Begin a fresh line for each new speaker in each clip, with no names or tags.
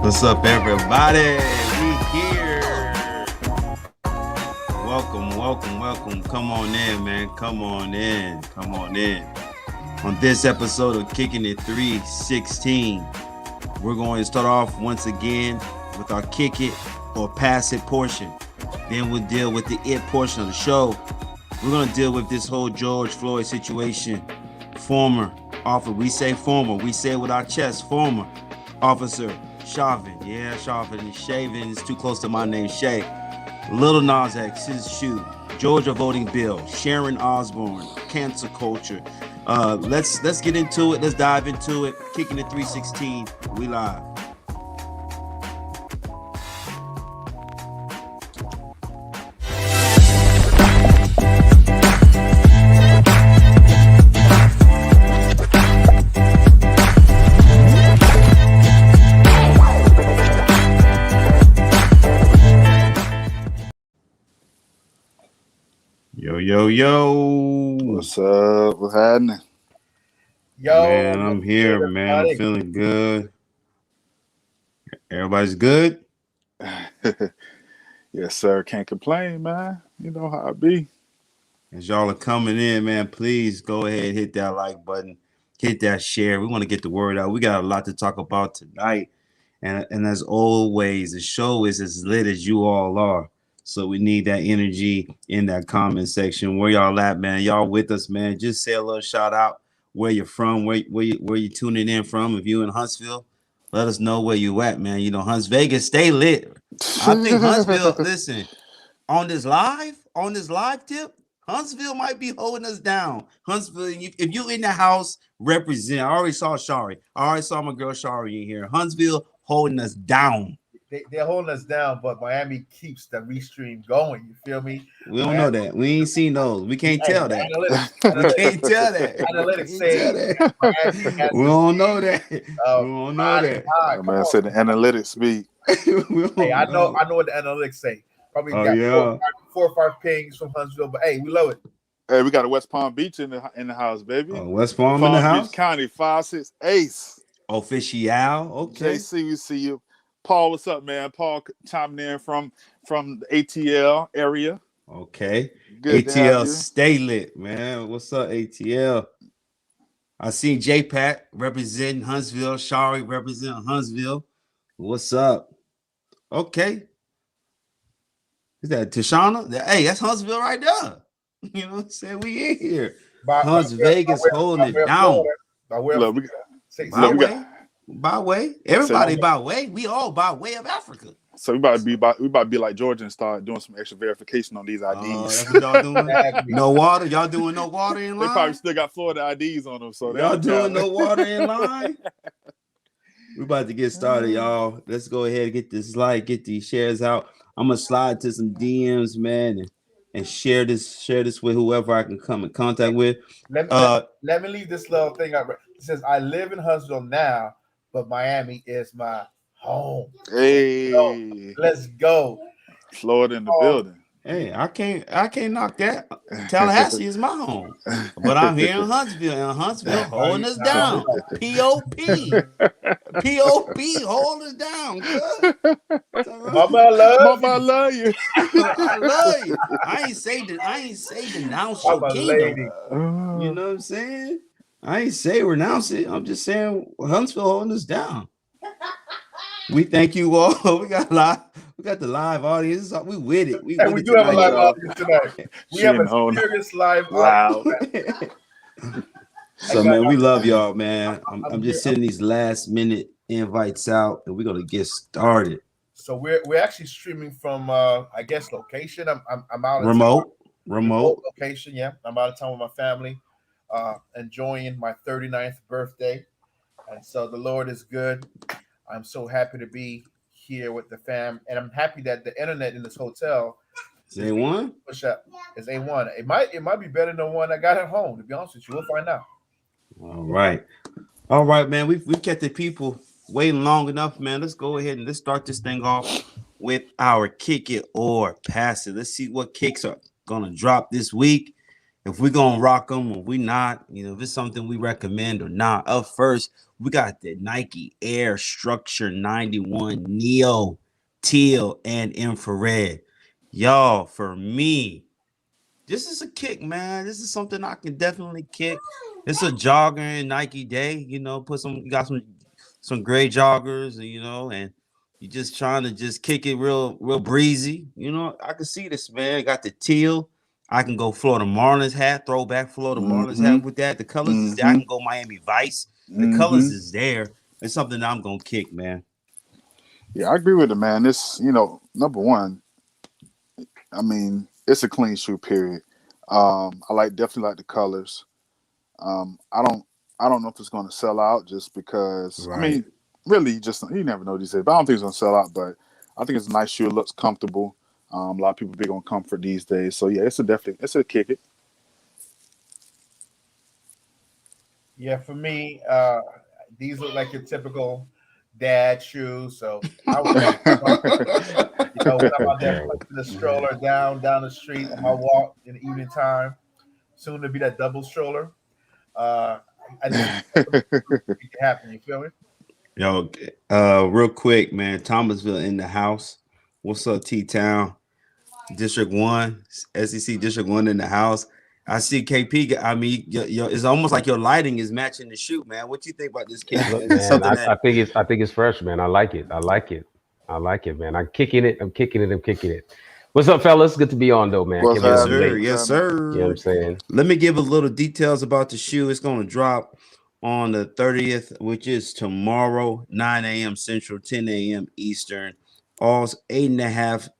What's up, everybody? We here. Welcome. Come on in, man. Come on in. On this episode of Kickin It 316, we're going to start off once again with our kick it or pass it portion. Then we'll deal with the it portion of the show. We're going to deal with this whole George Floyd situation. Former officer, we say it with our chest, former officer Sharon. Yeah, Sharon is shaving. It's too close to my name, Shay. Lil Nas X, his shoe. Georgia voting bill. Sharon Osbourne. Cancel culture. Let's get into it. Let's dive into it. Kicking It 316. We live. Yo.
What's up? What's happening?
Yo, man, I'm here, man. I'm feeling good. Everybody's good?
Yes, sir. Can't complain, man. You know how I be.
As y'all are coming in, man, please go ahead, hit that like button, hit that share. We want to get the word out. We got a lot to talk about tonight. And as always, the show is as lit as you all are. So we need that energy in that comment section. Where y'all at, man? Y'all with us, man? Just say a little shout out where you're from, where you tuning in from. If you in Huntsville, let us know where you at, man. You know, Vegas, stay lit. I think Huntsville, listen, on this live tip, Huntsville might be holding us down. Huntsville, if you in the house, represent. I already saw Shari. I already saw my girl Shari in here. Huntsville holding us down.
They're holding us down, but Miami keeps the restream going. You feel me?
We don't know that. We ain't seen those. We can't tell that. We can't tell that.
Analytics say Miami
we don't know that. We don't know that.
Man said the analytics speak.
Hey, I know what the analytics say. Probably got 4 or 5 pings from Huntsville, but hey, we love it.
Hey, we got a West Palm Beach in the house, baby.
West Palm in the house.
Beach County 5-6 Ace.
Official. Okay.
JC, we see you. Paul, what's up, man? Paul chiming in from the ATL area.
Okay.
Good
ATL, stay lit, man. What's up, ATL? I seen J-Pat representing Huntsville. Shari representing Huntsville. What's up? Okay. Is that Tashana? Hey, that's Huntsville right there. You know what I'm saying? We in here. Vegas holding it down. By way. Everybody by way. We all by way of Africa.
So we about to be like Georgia and start doing some extra verification on these IDs.
That's what y'all doing? No water? Y'all doing no water in line?
They probably still got Florida IDs on them. So
y'all doing no water in line? We about to get started, y'all. Let's go ahead and get this like, get these shares out. I'm gonna slide to some DMs, man, and share this with whoever I can come in contact with.
Let me leave this little thing up. It says I live in Huntsville now, but Miami is my home.
Hey,
let's go.
Florida in the building.
Hey, I can't knock that. Tallahassee is my home, but I'm here in Huntsville, and Huntsville holding us down. POP holding us down.
Mama, I love you.
I love you. I ain't say denounce your kingdom. You know what I'm saying? I ain't say renounce it. I'm just saying Huntsville holding us down. We thank you all. We got the live audience. We with it. We
do have a live audience tonight. We have a serious live audience.
So man, we love y'all, man. I'm just sending these last minute invites out, and we're gonna get started.
So we're actually streaming from I guess location. I'm out of
remote
location. Yeah, I'm out of town with my family, enjoying my 39th birthday, and so the Lord is good. I'm so happy to be here with the fam, and I'm happy that the internet in this hotel
is A1.
Push up is A1. It might be better than the one I got at home. To be honest with you, we'll find out.
All right, man. We've kept the people waiting long enough, man. Let's go ahead and let's start this thing off with our kick it or pass it. Let's see what kicks are gonna drop this week. if we're gonna rock them or we not, if it's something we recommend or not. Up first, we got the Nike Air Structure 91 Neo, Teal, and Infrared. Y'all, for me, this is a kick, man. This is something I can definitely kick. It's a jogger Nike day, put some you got some gray joggers, and you just trying to just kick it real breezy. I can see this, man. Got the teal. I can go Florida Marlins hat, throwback Florida Marlins hat with that. The colors is there. I can go Miami Vice. The colors is there. It's something that I'm gonna kick, man.
Yeah, I agree with it, man. This, number one, I mean, it's a clean shoe, period. Definitely like the colors. I don't know if it's going to sell out just because.
Right.
I mean, really, just you never know these days. But I don't think it's going to sell out. But I think it's a nice shoe. It looks comfortable. A lot of people big on comfort these days. So yeah, it's a kick it.
Yeah, for me, these look like your typical dad shoes. So I would, when I'm out there pushing the stroller down the street on my walk in the evening time, soon to be that double stroller. Uh, I just make it happen. You feel me?
Yo, real quick, man. Thomasville in the house. What's up, T Town? District 1, SEC District 1 in the house. I see KP. I mean, it's almost like your lighting is matching the shoot, man. What you think about this kid?
Look,
Is it
man,
something
I
that
think it's fresh, man. I like it. Man. I'm kicking it. I'm kicking it. I'm kicking it. What's up, fellas? Good to be on, though, man.
What's
Can't believe
Yes,
I'm
sir.
late.
happening?
Yes,
You know what I'm
sir.
saying?
Let me give a little details about the shoe. It's going to drop on the 30th, which is tomorrow, 9 a.m. Central, 10 a.m. Eastern. All 8.5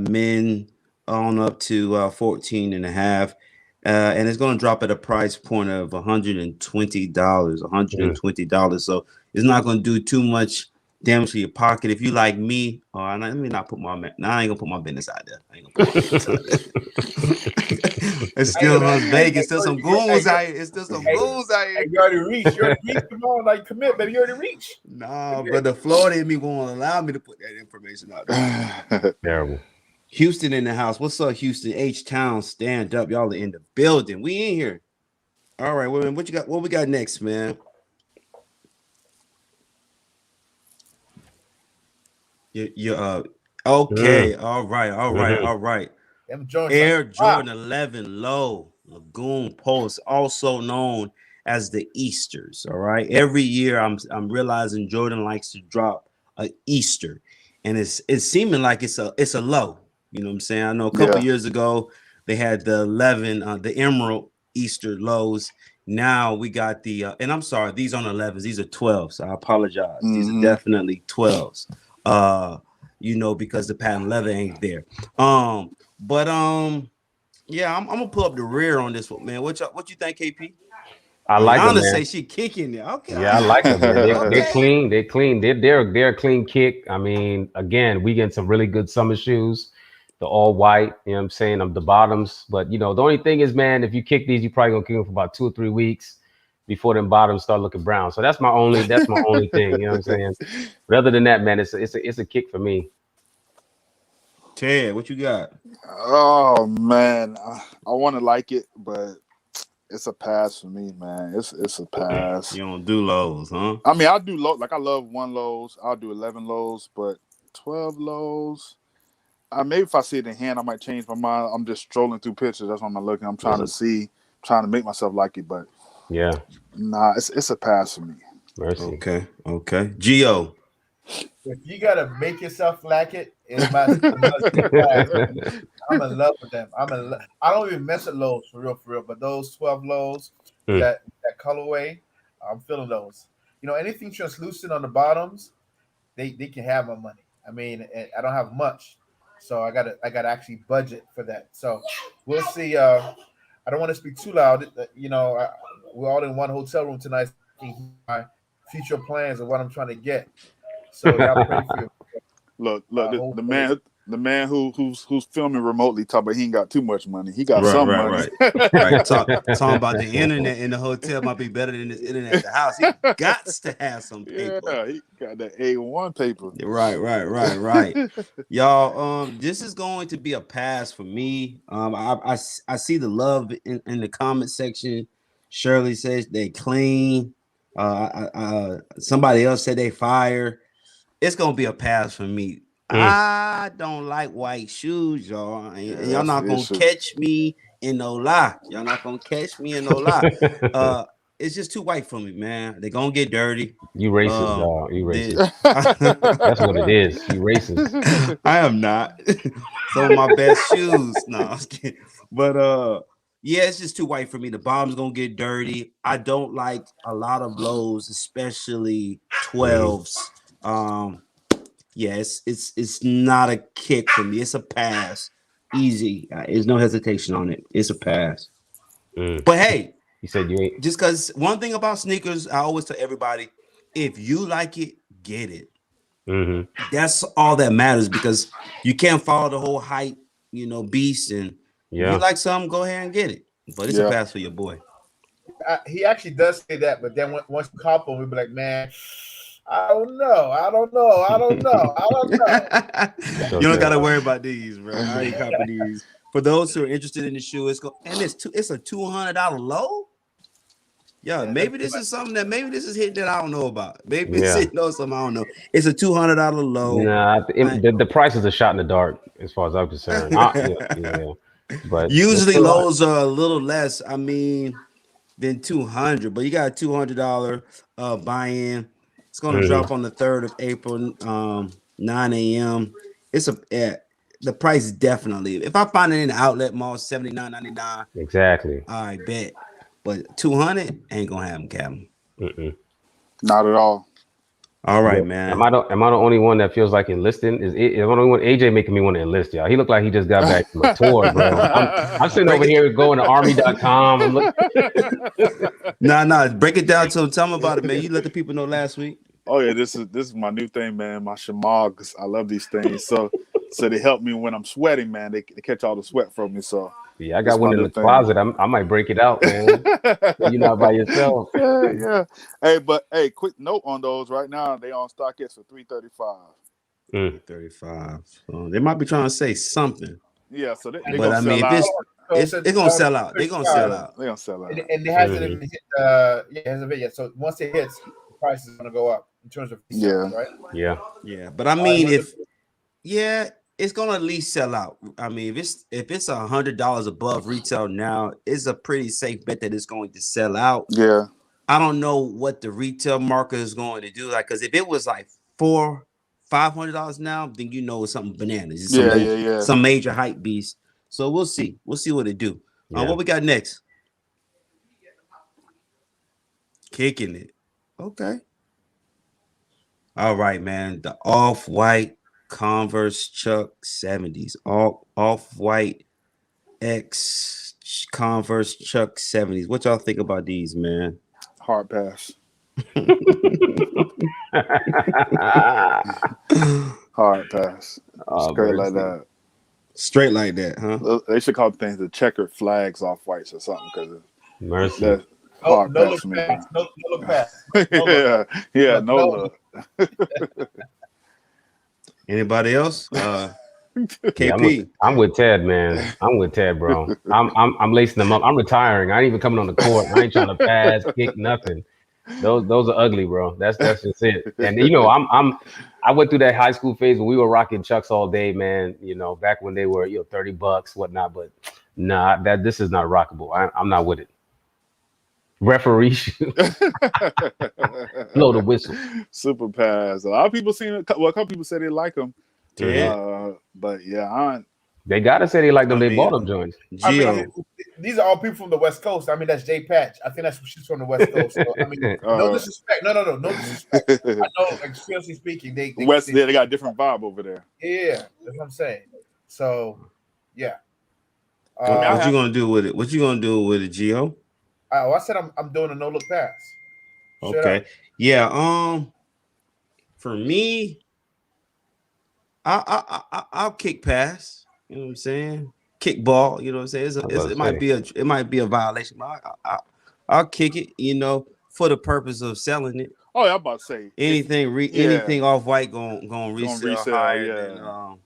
men on up to 14 and a half. And it's going to drop at a price point of $120.
Mm.
$120. So it's not going to do too much damage to your pocket. If you like me, let me not put my now I ain't gonna put my business out there. I ain't gonna put my business out there. It's still Las Vegas. Still some goons out here. It's still some goons out here.
You already reached. You already reached. Come on, like commit, baby. You already reached.
Nah, brother, Florida and me won't allow me to put that information out there.
Terrible.
Houston in the house. What's up, Houston? H Town, stand up. Y'all are in the building. We in here. All right, women. What you got? What we got next, man? You okay. All right. All right.
Them joints
Air
like, wow.
Jordan 11 Low Lagoon Pulse, also known as the Easters. All right. Every year I'm realizing Jordan likes to drop a Easter, and it's seeming like it's a low. You know what I'm saying? I know a couple
Yeah.
years ago they had the 11, the Emerald Easter lows. Now we got the and I'm sorry, these aren't 11s, these are 12s. So I apologize. These are definitely 12s. Because the patent leather ain't there. But yeah, I'm gonna pull up the rear on this one, man. What you think, KP?
I like them,
Yana
man.
say she kicking it. Okay,
Yeah, I like them, man. They're
okay.
clean. They're clean. They're a clean kick. I mean, again, we get some really good summer shoes. The all white. You know what I'm saying? The bottoms. But the only thing is, man, if you kick these, you probably gonna kick them for about 2 or 3 weeks before them bottoms start looking brown. So that's my only thing. You know what I'm saying? But other than that, man, it's a kick for me.
Ted, what you got?
Oh man, I want to like it, but it's a pass for me, man. It's a pass.
You don't do lows, huh?
I mean, I do low. Like I love 1 lows. I'll do 11 lows, but 12 lows. Maybe if I see it in hand, I might change my mind. I'm just strolling through pictures. That's what I'm looking. I'm trying to see, trying to make myself like it, but
Yeah.
nah, it's a pass for me.
Mercy.
Okay. Geo.
If you gotta make yourself like it, it's my. I'm in love with them. I don't even mess with lows for real. But those 12 lows, that colorway, I'm feeling those. Anything translucent on the bottoms, they can have my money. I mean, I don't have much, so I gotta actually budget for that. So we'll see. I don't want to speak too loud. We're all in one hotel room tonight. So I can hear my future plans of what I'm trying to get. So y'all pray for your
Look, the
hopefully.
man. The man who's filming remotely talk about he ain't got too much money. He got
Right,
some
right,
money.
right. Talking about the internet in the hotel might be better than this internet at the house. He got to have some paper.
Yeah, he got that A1 paper.
Right. Y'all, this is going to be a pass for me. I see the love in the comment section. Shirley says they clean. Somebody else said they fire. It's gonna be a pass for me. I don't like white shoes, y'all. And y'all not gonna catch me in no lie. Y'all not gonna catch me in no lie. It's just too white for me, man. They're gonna get dirty.
You racist, dog. You racist. That's what it is. You racist.
I am not. Some of my best shoes. No, I'm kidding. But yeah, it's just too white for me. The bottom's gonna get dirty. I don't like a lot of lows, especially 12s. Yeah, it's not a kick for me. It's a pass. Easy. There's no hesitation on it. It's a pass. But hey,
you said you ain't.
Just because one thing about sneakers, I always tell everybody, if you like it, get it. That's all that matters, because you can't follow the whole hype, beast. And if you like something, go ahead and get it. But it's a pass for your boy.
He actually does say that, but then once you cop him, we'll be like, man, I don't know.
You don't got to worry about these, bro. I ain't copping these. For those who are interested in the shoe, it's a $200 low. Yeah, maybe this is something maybe this is hitting that I don't know about. Maybe it's hitting something I don't know. It's a $200 low.
Nah, the price is a shot in the dark as far as I'm concerned. But
usually lows are a little less. Than 200, but you got a $200 buy-in. It's gonna drop on the 3rd of April, 9 a.m. The price is definitely. If I find it in the outlet mall, $79.99.
Exactly.
I bet. But 200 ain't gonna have them, Captain.
Not at all.
All right, man.
Am I the only one that feels like enlisting? Is the only one AJ making me want to enlist, y'all? He looked like he just got back from a tour, bro. I'm sitting over here going to army.com. I'm looking.
Nah. Break it down to him. Tell him about it, man. You let the people know last week.
Oh yeah, this is my new thing, man. My shamags. I love these things. So they help me when I'm sweating, man. They catch all the sweat from me. So
yeah, I got one in the closet. I might break it out, man. You're not by yourself.
Yeah. Hey, quick note on those right now. They on StockX for $335.
$335. They might be trying to say something.
Yeah, so they're
but I mean, if it's gonna sell out. They're gonna sell out.
They're gonna sell out.
And it hasn't even hit. It hasn't been yet. So once it hits, the price is gonna go up in terms of sales, right?
Yeah.
But I mean, it's gonna at least sell out. I mean, if it's $100 above retail now, it's a pretty safe bet that it's going to sell out.
Yeah.
I don't know what the retail market is going to do, because if it was like $500 now, then it's something bananas. It's some major hype beast. So we'll see. We'll see what it do. What we got next? Kicking it. Okay. All right, man. The off-white Converse Chuck 70s. Off-white X Converse Chuck 70s. What y'all think about these, man?
Hard pass. Hard pass. Straight like that.
Straight like that, huh?
They should call things the checkered flags off whites or something, because
mercy.
That's hard
no
pass
look
me.
pass. No look pass.
No look.
Anybody else? KP.
Yeah, I'm with Ted, man. I'm with Ted, bro. I'm lacing them up. I'm retiring. I ain't even coming on the court. I ain't trying to pass, kick, nothing. Those are ugly, bro. That's just it. And I went through that high school phase when we were rocking Chucks all day, man. Back when they were $30, whatnot. But nah, this is not rockable. I'm not with it. Referee shoe. Blow the whistle.
Super pass. A lot of people seen it. Well, a couple people said they like them. But yeah,
they gotta say they like them. They bought them joints.
These are all people from the West Coast. I mean, that's J Patch. I think she's from the West Coast. So, I mean, no disrespect. No disrespect. I know, like, seriously speaking, they
got a different vibe over there.
Yeah, that's what I'm saying. So, yeah.
What you gonna do with it? What you gonna do with it, Gio?
I said I'm doing a no look pass.
Okay. Yeah. For me, I'll kick pass. You know what I'm saying? Kick ball. You know what I'm saying?
I was about to say.
It might be a violation. But I'll kick it. You know, for the purpose of selling it.
Oh, yeah, I'm about to say if yeah,
Anything off white going
going
resell
resale.
higher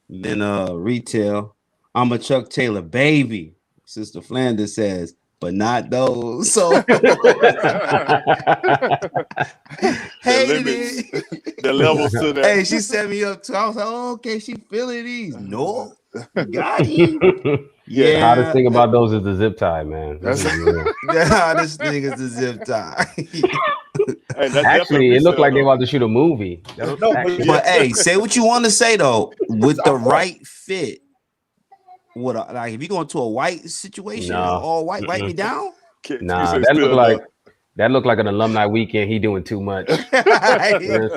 Yeah.
than retail. I'm a Chuck Taylor baby. Sister Flanders says, but not those. So
The
hated
limits,
it.
the levels to
Hey,
that.
she set me up too. I was like, oh, okay, she feeling these. No, got him.
Yeah,
The hottest
Yeah,
thing about those is the zip tie, man. Let's
that's
just be real.
the hottest thing is the zip tie.
hey, that's definitely
Actually, it looked
resale
like they
though.
about to shoot a movie. That was
No, but
actually
Yeah.
But hey, say what you want to say though.
it's
With the
on point.
right fit, like if you go into a white situation,
no,
all white, wipe me
mm-mm.
down.
You
Nah.
say still
That looked like an alumni weekend. He doing too much.
no.
Yeah.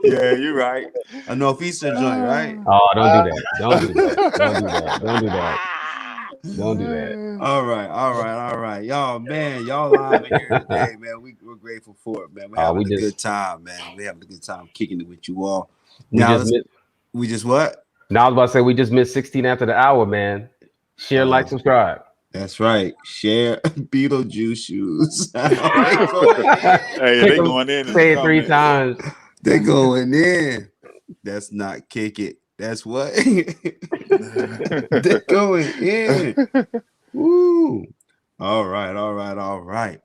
Yeah, you're right. A northeastern joint, right?
Oh, don't do that. Don't do that. Don't do that. Don't do that. Don't do that.
All right. Y'all, man, y'all live in here today, man. We're grateful for it, man. We're
We
having a good
just
time, man. We're having a good time kicking it with you all.
we
Now
just
let's
missed.
we just what?
Now I was about to say we just missed 16 after the hour, man. Share, like,
Uh
subscribe.
that's right. Share Beetlejuice shoes. They going in.
Hey,
Click
they
them.
going in the
Say it three
comments.
times.
They going in. That's not kick it. That's what they going in. Woo. All right.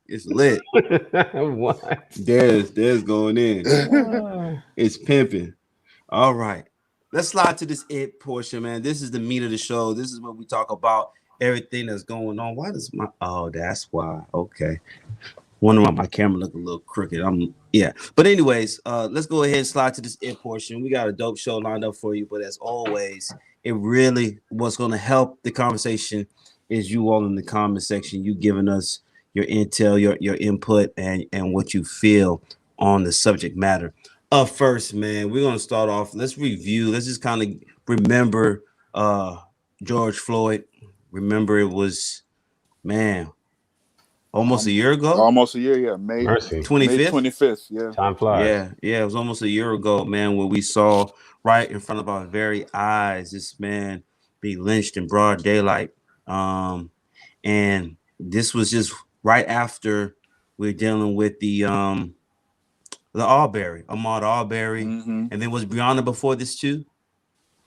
It's lit.
What?
There's going in.
Ah.
It's pimping. All right. Let's slide to this it portion, man. This is the meat of the show. This is what we talk about everything that's going on. Why does my that's why. Okay. Wonder why my camera look a little crooked. But anyways, let's go ahead and slide to this it portion. We got a dope show lined up for you, but as always, it really what's gonna help the conversation is you all in the comment section, you giving us your intel, your input, and what you feel on the subject matter. Up first, man, we're gonna start off. Let's review. Let's just kind of remember George Floyd. Remember it was man almost a
um,
year ago.
almost a year, yeah. May
Mercy.
May
25th.
25th, yeah.
Time flies.
Yeah, it was almost a year ago, man, where we saw right in front of our very eyes this man be lynched in broad daylight. Um, and this was just right after we're dealing with the Ahmaud Arbery,
Hmm.
and then was Breonna before this too.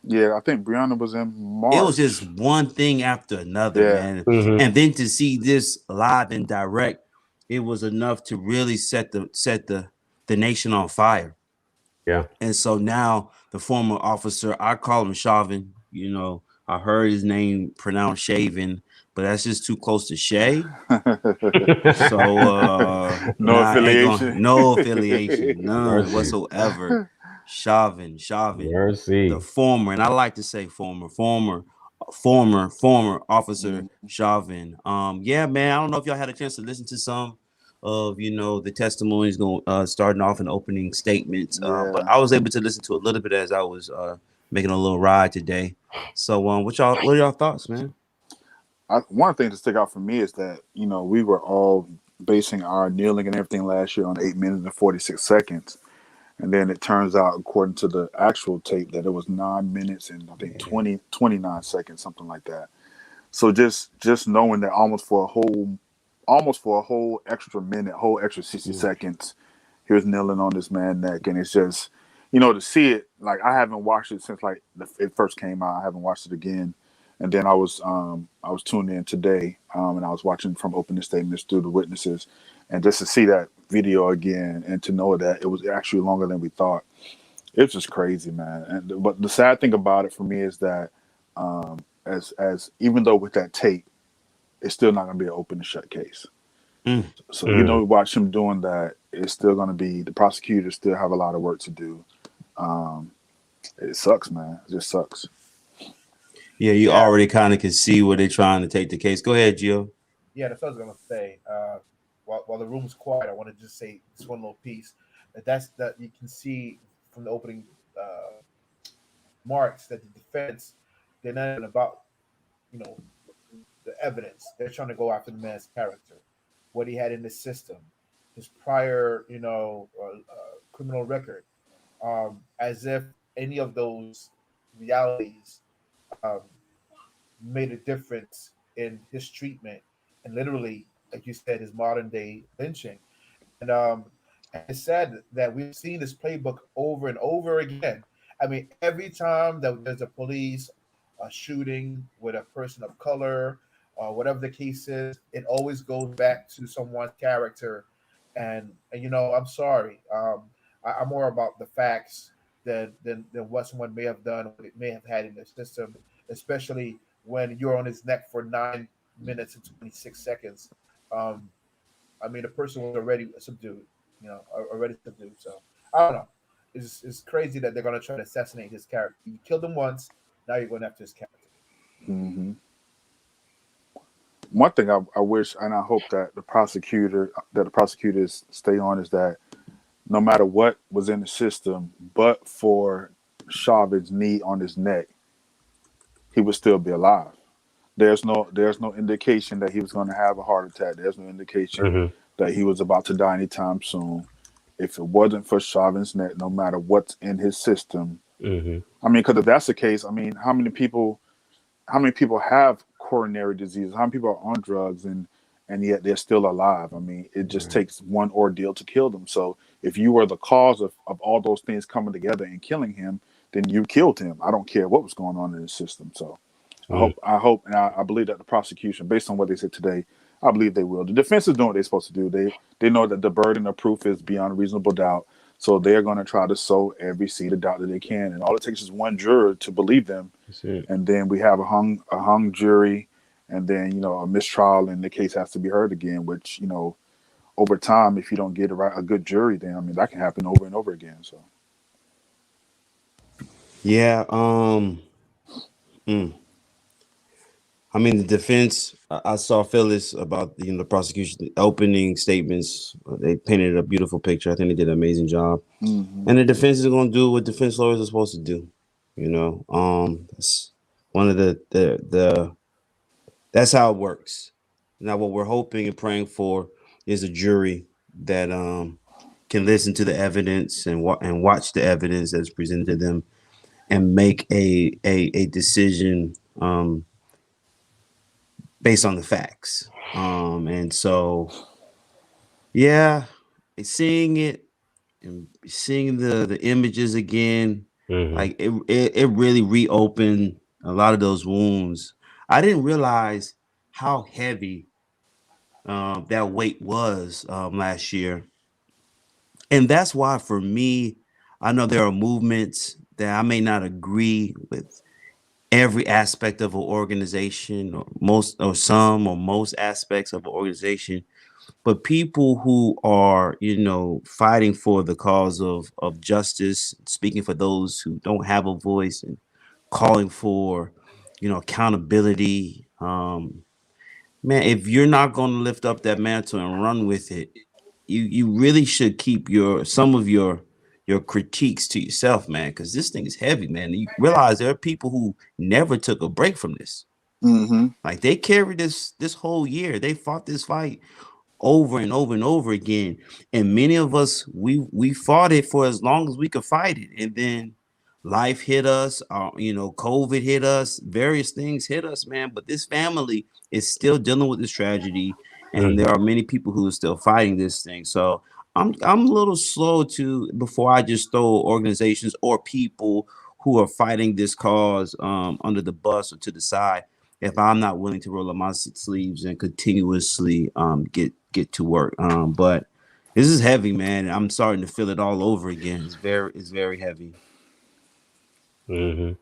Yeah, I think Brianna was in
It was just
March.
one thing after another,
Yeah.
man.
Hmm.
And then to see this live and direct, it was enough to really set the nation on fire.
Yeah.
And so now the former officer, I call him Chauvin. You know, I heard his name pronounced Shaven, but that's just too close to Shay. So
No
ain't going
affiliation.
no affiliation, none
Mercy.
whatsoever. Chauvin, the
Mercy.
former, and I like to say former officer
Mm,
Chauvin. Yeah, man. I don't know if y'all had a chance to listen to some of the testimonies going starting off in opening statements. But
yeah.
I was able to listen to a little bit as I was making a little ride today. So what are y'all thoughts, man?
One thing to stick out for me is that, we were all basing our kneeling and everything last year on 8 minutes and 46 seconds. And then it turns out, according to the actual tape, that it was 9 minutes and I think
Yeah.
29 seconds, something like that. So just knowing that almost for a whole extra minute, whole extra 60
Mm.
seconds, he was kneeling on this man's neck. And it's just, to see it, like I haven't watched it since like it first came out. I haven't watched it again. And then I was tuned in today, and I was watching from opening statements through the witnesses, and just to see that video again and to know that it was actually longer than we thought, it's just crazy, man. But the sad thing about it for me is that, as even though with that tape, it's still not going to be an open and shut case.
Mm.
So even though
Mm.
we watch him doing that, it's still going to be the prosecutors still have a lot of work to do. Um, it sucks, man. It just sucks.
Yeah, you
Yeah,
already kind of can see where they're trying to take the case. Go ahead, Gio.
yeah. That's what I was gonna say. While the room's quiet, I want to just say this one little piece. That you can see from the opening uh, marks that the defense, they're not even about you know the evidence. They're trying to go after the man's character, what he had in the system, his prior criminal record, as if any of those realities um, made a difference in his treatment and literally, like you said, his modern day lynching. And it's sad that we've seen this playbook over and over again. I mean, every time that there's a police shooting with a person of color or whatever the case is, it always goes back to someone's character. And I'm sorry. I'm more about the facts than what someone may have done, what it may have had in their system, especially when you're on his neck for 9 minutes and 26 seconds. Um, I mean, the person was already subdued, already subdued. So I don't know. It's crazy that they're gonna try to assassinate his character. You killed him once, now you're going after his character.
Hmm. One thing I wish and I hope that the prosecutors stay on is that no matter what was in the system, but for Chauvin's knee on his neck, he would still be alive. There's no indication that he was going to have a heart attack. There's no indication
Hmm.
that he was about to die anytime soon. If it wasn't for Chauvin's neck, no matter what's in his system,
Hmm.
I mean, because if that's the case, I mean, how many people have coronary disease? How many people are on drugs and yet they're still alive? I mean, it just
Right.
takes one ordeal to kill them. So if you were the cause of all those things coming together and killing him, then you killed him. I don't care what was going on in the system. So
Mm.
and I believe that the prosecution, based on what they said today, I believe they will. The defense is doing what they're supposed to do. They know that the burden of proof is beyond reasonable doubt. So they're going to try to sow every seed of doubt that they can. And all it takes is one juror to believe them,
That's it.
and then we have a hung jury, and then a mistrial, and the case has to be heard again. Which over time, if you don't get a good jury, then I mean that can happen over and over again. So
Yeah. Mm. I mean, the defense. I saw Phyllis about the prosecution the opening statements. They painted a beautiful picture. I think they did an amazing job.
hmm
And the defense is going to do what defense lawyers are supposed to do. That's one of the that's how it works. Now, what we're hoping and praying for is a jury that can listen to the evidence and watch the evidence that's presented to them and make a decision based on the facts. And so, yeah, seeing it and seeing the images again,
Hmm.
like it really reopened a lot of those wounds. I didn't realize how heavy that weight was last year, and that's why for me, I know there are movements that I may not agree with every aspect of an organization or most or some or most aspects of an organization, but people who are fighting for the cause of justice, speaking for those who don't have a voice, and calling for accountability. Man, if you're not going to lift up that mantle and run with it, you really should keep some of your critiques to yourself, man, because this thing is heavy, man. You realize there are people who never took a break from this.
hmm
Like they carried this whole year. They fought this fight over and over and over again. And many of us we fought it for as long as we could fight it. And then life hit us, COVID hit us, various things hit us, man. But this family is still dealing with this tragedy, and there
Hmm.
are many people who are still fighting this thing. So I'm a little slow to before I just throw organizations or people who are fighting this cause under the bus or to the side if I'm not willing to roll up my sleeves and continuously get to work. But this is heavy, man. I'm starting to feel it all over again. It's very heavy.
Hmm.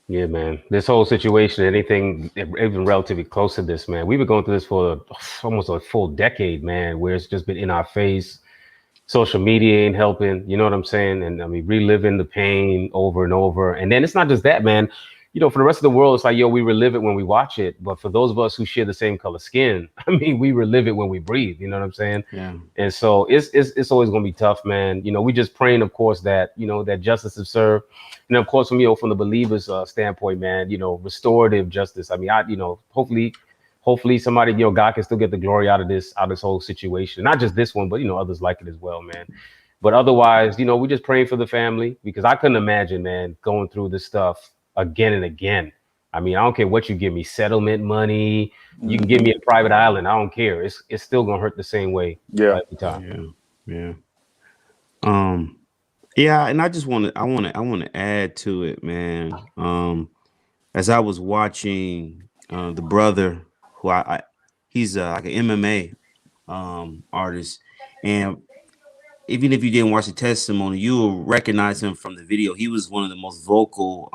Yeah, man. This whole situation, anything even relatively close to this, man. We've been going through this for almost a full decade, man, where it's just been in our face. Social media ain't helping, you know what I'm saying? And I mean, reliving the pain over and over. And then it's not just that, man. For the rest of the world, it's like, yo, we relive it when we watch it. But for those of us who share the same color skin, I mean, we relive it when we breathe. You know what I'm saying?
Yeah.
And so it's always gonna be tough, man. We just praying, of course, that that justice is served. And of course, from the believers' standpoint, man, restorative justice. I mean, hopefully somebody, God can still get the glory out of this whole situation. Not just this one, but others like it as well, man. But otherwise, you know, we just praying for the family because I couldn't imagine, man, going through this stuff again and again. I mean, I don't care what you give me, settlement money. You can give me a private island. I don't care. It's still gonna hurt the same way
Yeah.
every time.
Yeah, yeah. Um, yeah, and I just want to add to it, man. As I was watching the brother who he's like an MMA artist, and even if you didn't watch the testimony, you will recognize him from the video. He was one of the most vocal,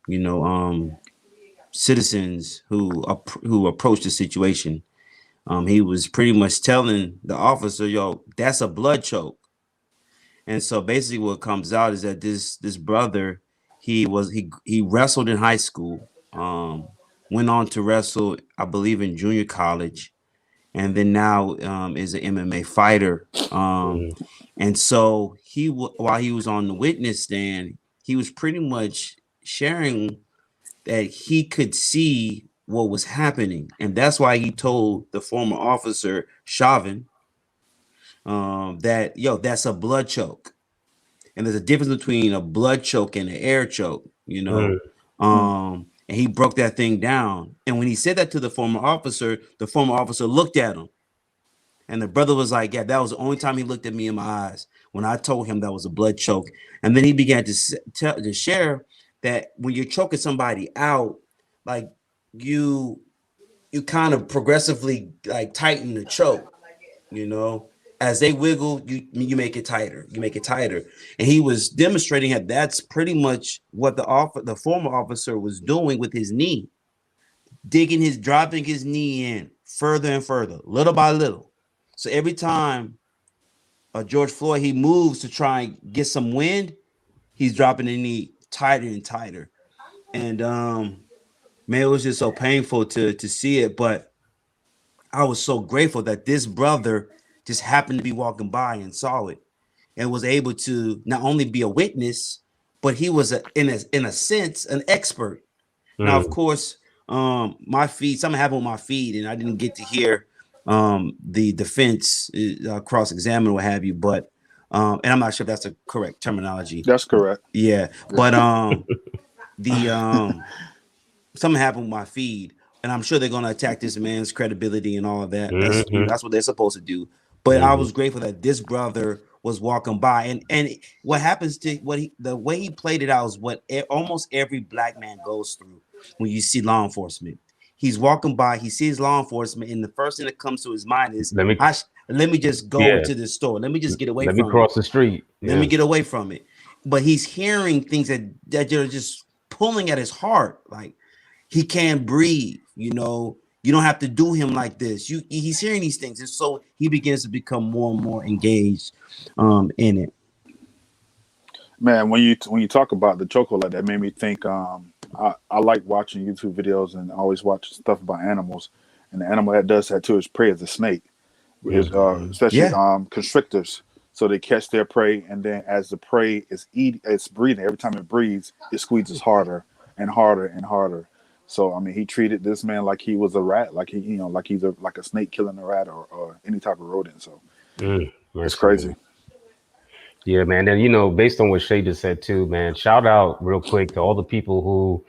you know, citizens who approached the situation. He was pretty much telling the officer, "Yo, that's a blood choke." And so basically, what comes out is that this brother, he wrestled in high school, went on to wrestle, I believe, in junior college, and then now is an MMA fighter.
Mm,
And so while he was on the witness stand, he was pretty much sharing that he could see what was happening, and that's why he told the former officer Chauvin that yo, that's a blood choke, and there's a difference between a blood choke and an air choke, you know.
mm,
And he broke that thing down, and when he said that to the former officer looked at him. And the brother was like, "Yeah, that was the only time he looked at me in my eyes when I told him that was a blood choke." And then he began to share that when you're choking somebody out, like you you kind of progressively like tighten the choke, you know. As they wiggle, you make it tighter. You make it tighter. And he was demonstrating that that's pretty much what the former officer was doing with his knee, dropping his knee in further and further, little by little. So every time George Floyd he moves to try and get some wind, he's dropping the knee tighter and tighter. And man, it was just so painful to see it. But I was so grateful that this brother just happened to be walking by and saw it and was able to not only be a witness, but he was in a sense an expert. Now, of
mm.
course, my feed, something happened with my feed, and I didn't get to hear the defense cross examine, what have you. But and I'm not sure if that's the correct terminology.
That's correct.
Yeah, but the something happened with my feed, and I'm sure they're going to attack this man's credibility and all of that. That's
Mhm,
that's what they're supposed to do. But I
mhm,
was grateful that this brother was walking by, and what happens to the way he played it out is what almost every black man goes through when you see law enforcement. He's walking by, he sees law enforcement, and the first thing that comes to his mind is,
let me,
let me just go
yeah,
to this store. Let me just get away
let me
from it.
cross the street.
Let me
Yeah.
get away from it. But he's hearing things that are just pulling at his heart, like he can't breathe. You know, you don't have to do him like this. He's hearing these things, and so he begins to become more and more engaged in it.
Man, when you talk about the choco like that, made me think. I like watching YouTube videos and I always watch stuff about animals, and the animal that does that too is prey is a snake. Is especially
Yeah,
constrictors. So they catch their prey, and then as the prey is it's breathing. Every time it breathes, it squeezes harder and harder and harder. So I mean, he treated this man like he was a rat, like like he's like a snake killing a rat or any type of rodent. So it's
Mercy, man.
crazy.
Yeah, man. And you know, based on what Shay just said too, man, shout out real quick to all the people who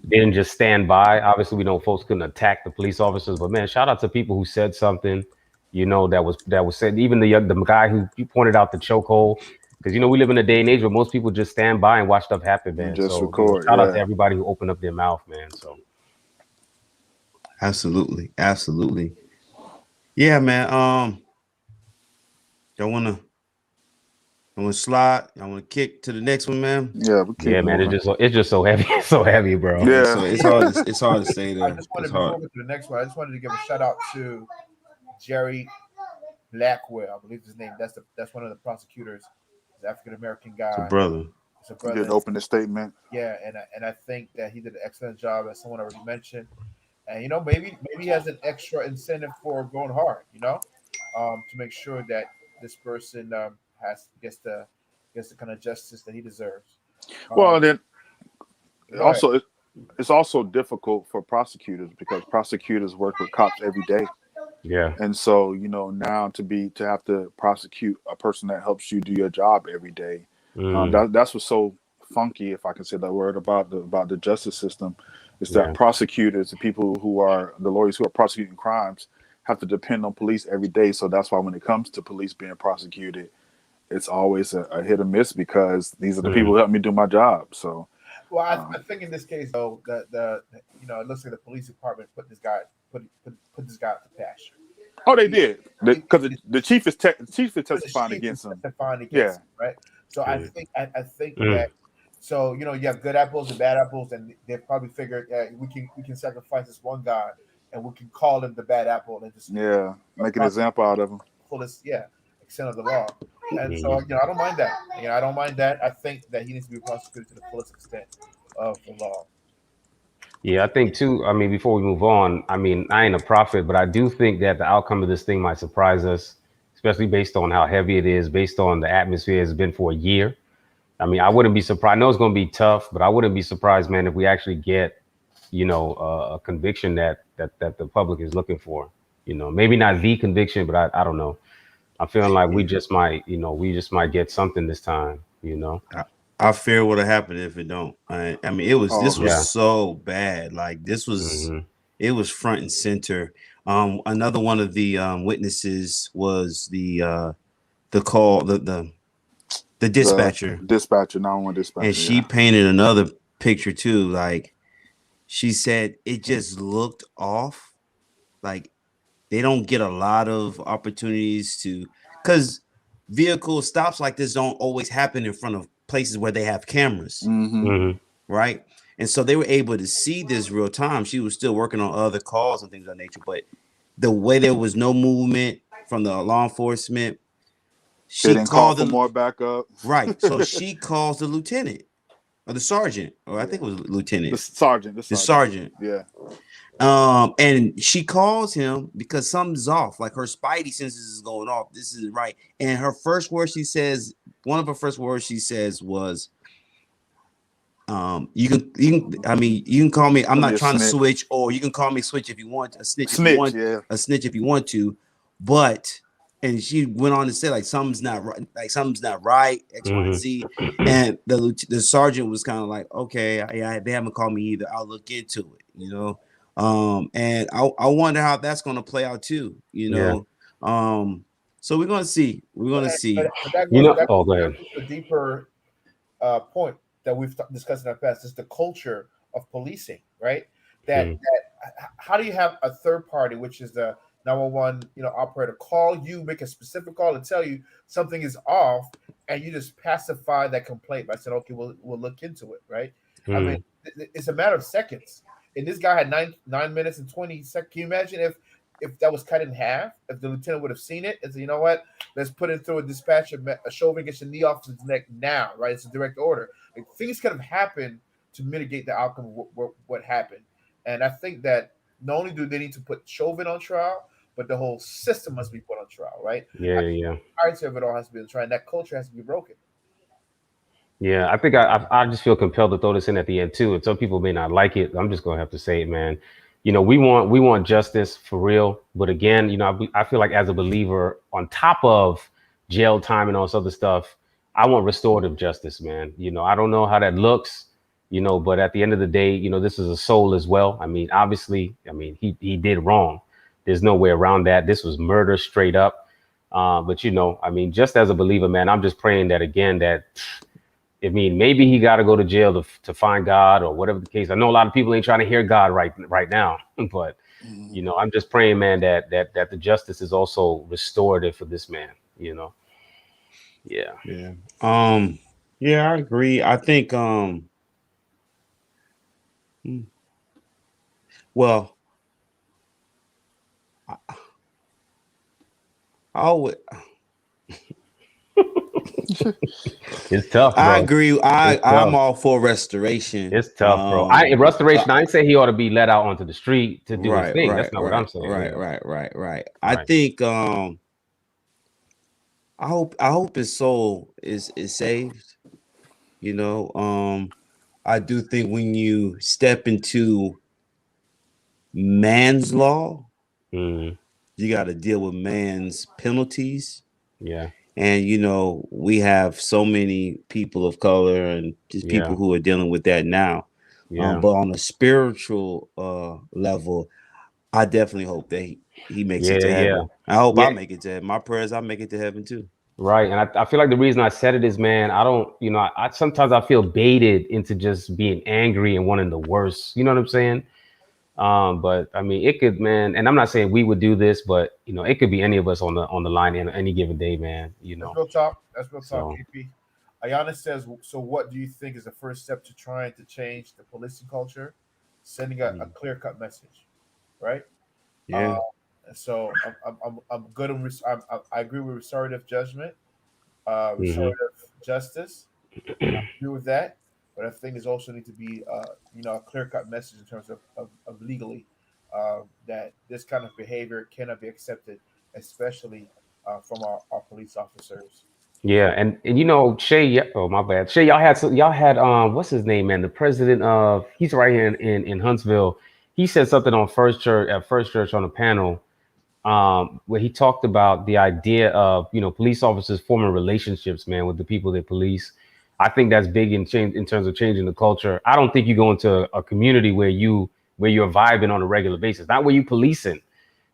didn't just stand by. Obviously, we know folks couldn't attack the police officers, but man, shout out to people who said something, you know, that was said. Even the guy who you pointed out the chokehold, because you know we live in a day and age where most people just stand by and watch stuff happen,
And
man.
just
So you know,
record,
shout out to
yeah.
everybody who opened up their mouth, man. So
absolutely, absolutely. Yeah, man. Y'all wanna slide? Y'all wanna kick to the next one, man?
Yeah, we keep
yeah, man,
moving.
it's just so heavy, so heavy, bro.
Yeah,
Yeah.
so it's hard to stay
I
there.
just
It's
wanted,
hard.
before we get to the next one, I just wanted to give a shout out to Jerry Blackwell, I believe his name. That's one of the prosecutors. He's an African American
It's a
guy.
brother.
He's a
Didn't
brother.
open the statement.
Yeah, and I think that he did an excellent job, as someone already mentioned. And maybe he has an extra incentive for going hard. To make sure that this person has gets the kind of justice that he deserves.
Well,
Um,
then
Go ahead.
also it's also difficult for prosecutors because prosecutors work with cops every day.
Yeah.
And so, now to have to prosecute a person that helps you do your job every day,
Mm,
that's what's so funky, if I can say that word, about the justice system, is that
yeah.
prosecutors, the people who are the lawyers who are prosecuting crimes, have to depend on police every day. So that's why when it comes to police being prosecuted, it's always a hit or miss, because these are the people
Mm,
who help me do my job. So,
Well, I
um,
think in this case though, it looks like the police department put this guy out to pasture.
oh, they
He,
did,
he,
because
he
the chief is
but the
testifying
chief is
against him.
testifying against
Yeah.
him, right? So I
mm,
think I think that
mm.
so you have good apples and bad apples, and they probably figured we can sacrifice this one guy, and we can call him the bad apple and just
Yeah, make an
prosecute
example out of him.
fullest extent of the law. And so
Mhm.
I don't mind that. I don't mind that. I think that he needs to be prosecuted to the fullest extent of the law.
Yeah, I think too. I mean, before we move on, I mean, I ain't a prophet, but I do think that the outcome of this thing might surprise us, especially based on how heavy it is, based on the atmosphere it's been for a year. I mean, I wouldn't be surprised. I know it's going to be tough, but I wouldn't be surprised, man, if we actually get, a conviction that the public is looking for. Maybe not the conviction, but I don't know. I'm feeling like
Yeah.
we just might get something this time.
I, I fear what'll happen if it don't. I mean, this
Oh,
was
Yeah.
so bad. Like
Hmm.
it was front and center. Another one of the witnesses was the call the
the
dispatcher,
dispatcher, 911
and
dispatcher.
she
Yeah.
painted another picture too. Like she said, it just looked off. Like they don't get a lot of opportunities to, because vehicle stops like this don't always happen in front of places where they have cameras,
Mm-hmm.
Hmm.
right? And so they were able to see this real time. She was still working on other calls and things of that nature, but the way there was no movement from the law enforcement,
They
she
didn't call
called
for
the
more backup.
right. So she calls the lieutenant or the sergeant, or I
Yeah.
think it was
The
lieutenant,
sergeant. The
the
sergeant.
sergeant.
Yeah.
And she calls him because something's off. Like her spidey senses is going off. This isn't right. And her first word she says, one of her first words she says was, I mean, you can call me, I'm
Gonna be
not
a
trying to
snitch.
switch, or you can call me switch if you want, a snitch if you
Snitch.
want,
Yeah.
a snitch if you want to, but and she went on to say like something's not right, X, Y, and
Hmm.
Z. And the sergeant was kind of like, okay, yeah, they haven't called me either. I'll look into it. And I wonder how that's gonna play out too,
Yeah.
So we're gonna see. We're
But
gonna
but,
see.
but that
Oh,
goes
go ahead.
to a deeper point that we've discussed in our past is the culture of policing, right?
Mm,
How do you have a third party, which is the 911 operator, call you, make a specific call, and tell you something is off, and you just pacify that complaint by saying, "Okay, we'll look into it," right? I mean,
mm,
it's a matter of seconds, and this guy had 9 minutes and 20 seconds. Can you imagine if that was cut in half? If the lieutenant would have seen it and said, "You know what? Let's put it through a dispatcher, a Chauvin gets your knee off his neck now," right? It's a direct order. Like, things could have happened to mitigate the outcome of what happened. And I think that not only do they need to put Chauvin on trial, but the whole system must be put on trial, right?
yeah,
I
yeah,
think
yeah.
the entirety of it all has to be on trial, and that culture has to be broken.
Yeah, I think I just feel compelled to throw this in at the end too. And some people may not like it. I'm just gonna have to say it, man. We want justice for real. But again, I feel like as a believer, on top of jail time and all this other stuff, I want restorative justice, man. I don't know how that looks, but at the end of the day, this is a soul as well. I mean, obviously, I mean, he did wrong. There's no way around that. This was murder straight up. But I mean, just as a believer, man, I'm just praying that again that I mean, maybe he got to go to jail to find God or whatever the case. I know a lot of people ain't trying to hear God right now, but
Mhm.
I'm just praying, man, that the justice is also restorative for this man. Yeah.
Yeah. Yeah, I agree. I think hmm, well, I, I would
It's tough,
I
bro.
agree.
It's
I'm
tough.
all for restoration.
It's tough, bro. I in
Uh,
restoration. I ain't say he ought to be let out onto the street to do his
right,
thing.
right,
That's not what
right,
I'm saying.
right, right, right, right. I
Right.
think I hope his soul is saved. I do think when you step into man's law,
Mm,
you got to deal with man's penalties.
Yeah.
And we have so many people of color and just people
Yeah.
who are dealing with that now.
Yeah.
But on a spiritual level, I definitely hope that he makes it to
Yeah. Yeah.
heaven. I hope I
Yeah.
make it to heaven. My prayers, I make it to heaven too.
Right. And I feel like the reason I said it is, man, I don't, I sometimes I feel baited into just being angry and wanting the worst. You know what I'm saying? But I mean, it could, man, and I'm not saying we would do this, but it could be any of us on the line in any given day, man.
That's real talk. That's real talk,
So
KP. Ayana says, so what do you think is the first step to trying to change the policing culture? Sending a clear cut message, right? Uh,
Yeah.
so I'm good on I agree with restorative judgment,
mhm.
restorative justice. I agree with that, but I think there's also need to be a clear cut message in terms of legally that this kind of behavior cannot be accepted, especially from our police officers.
Yeah, and Shay, oh my bad. Shay, y'all had what's his name, man? The president of he's right here in Huntsville. He said something on First Church on a panel where he talked about the idea of police officers forming relationships, man, with the people they police. I think that's big in terms of changing the culture. I don't think you go into a community where you're vibing on a regular basis, not where you policing,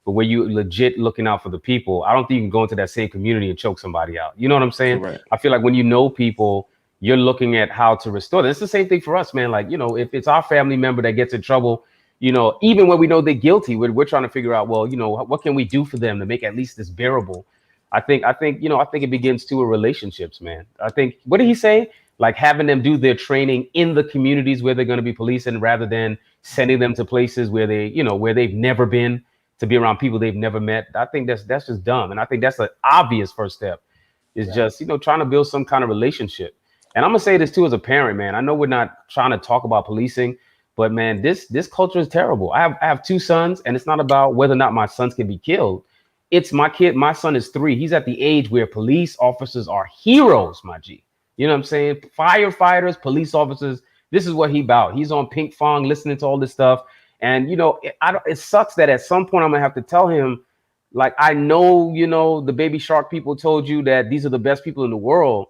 but where you legit looking out for the people. I don't think you can go into that same community and choke somebody out. You know what I'm saying?
Correct.
I feel like when you know people, you're looking at how to restore them. It's the same thing for us, man. Like, if it's our family member that gets in trouble, even when we know they're guilty, we're trying to figure out, well, what can we do for them to make at least this bearable? I think it begins to a relationships, man. I think, what did he say? Like having them do their training in the communities where they're going to be policing rather than sending them to places where where they've never been to be around people they've never met. I think that's just dumb. And I think that's an obvious first step is
Yeah,
just, trying to build some kind of relationship. And I'm gonna say this too as a parent, man. I know we're not trying to talk about policing, but man, this culture is terrible. I have two sons, and it's not about whether or not my sons can be killed. It's my son is 3. He's at the age where police officers are heroes, my G. You know what I'm saying? Firefighters, police officers, this is what he about. He's on Pink Fong listening to all this stuff. And it sucks that at some point I'm gonna have to tell him, like, I know, the Baby Shark people told you that these are the best people in the world,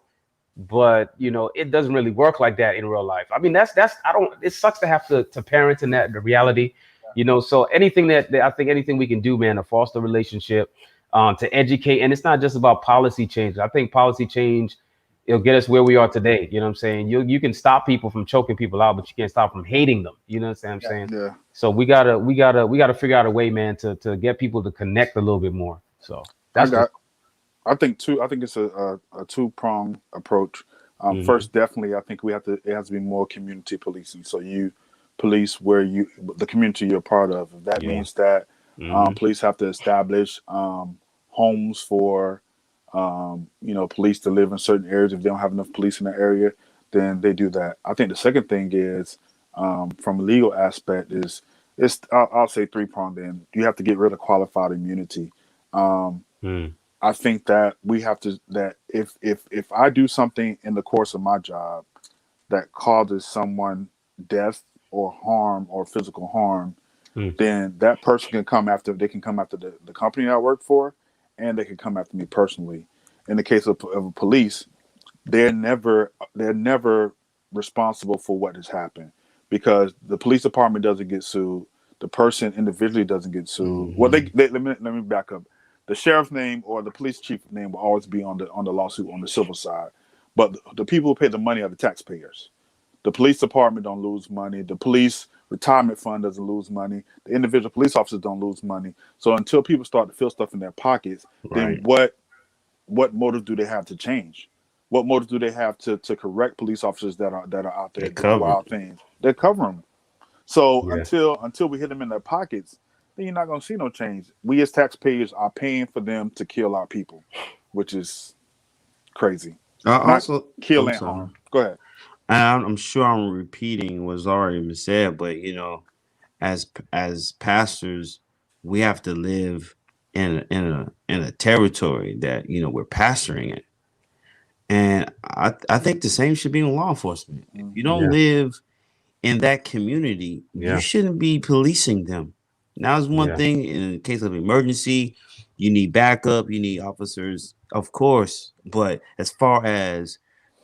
but it doesn't really work like that in real life. I mean, that's I don't. It sucks to have to parent in that the reality, So anything that I think anything we can do, man, to foster relationship, to educate, and it's not just about policy change. I think policy change, it'll get us where we are today. You know what I'm saying? You can stop people from choking people out, but you can't stop from hating them. You know what I'm
yeah,
saying?
Yeah,
So we gotta figure out a way, man, to get people to connect a little bit more. So
I
that's just.
got. I think two. I think it's a two prong approach.
Mhm.
First, definitely, I think we have to. It has to be more community policing. So you police where the community you're part of. If that
Yeah.
means that
Hmm.
police have to establish homes for police to live in certain areas. If they don't have enough police in the area, then they do that. I think the second thing is from a legal aspect is I'll say three prong. Then you have to get rid of qualified immunity. Um,
Mm.
I think that we have to that if I do something in the course of my job that causes someone death or harm or physical harm,
Mm.
then that person can come after they can come after the company I work for, and they can come after me personally. In the case of police, they're never responsible for what has happened because the police department doesn't get sued. The person individually doesn't get sued. Well,
Hmm.
let me back up. The sheriff's name or the police chief name will always be on the lawsuit on the civil side, but the people who pay the money are the taxpayers. The police department don't lose money. The police retirement fund doesn't lose money. The individual police officers don't lose money. So until people start to feel stuff in their pockets, then
Right.
what motive do they have to change? What motive do they have to correct police officers that are out
They
there doing
covered.
wild things? They're covering them. So
Yeah.
until we hit them in their pockets, then you're not going to see no change. We as taxpayers are paying for them to kill our people, which is crazy.
I
Not
also,
kill
I'm
and
sorry.
harm. Go ahead.
I'm sure I'm repeating what's already been said, but as pastors, we have to live in a territory that we're pastoring in, and I think the same should be in law enforcement. If you don't
Hmm.
Yeah.
live in that community, you
Yeah.
shouldn't be policing them. Now is one
Yeah.
thing. In case of emergency, you need backup, you need officers, of course. But as far as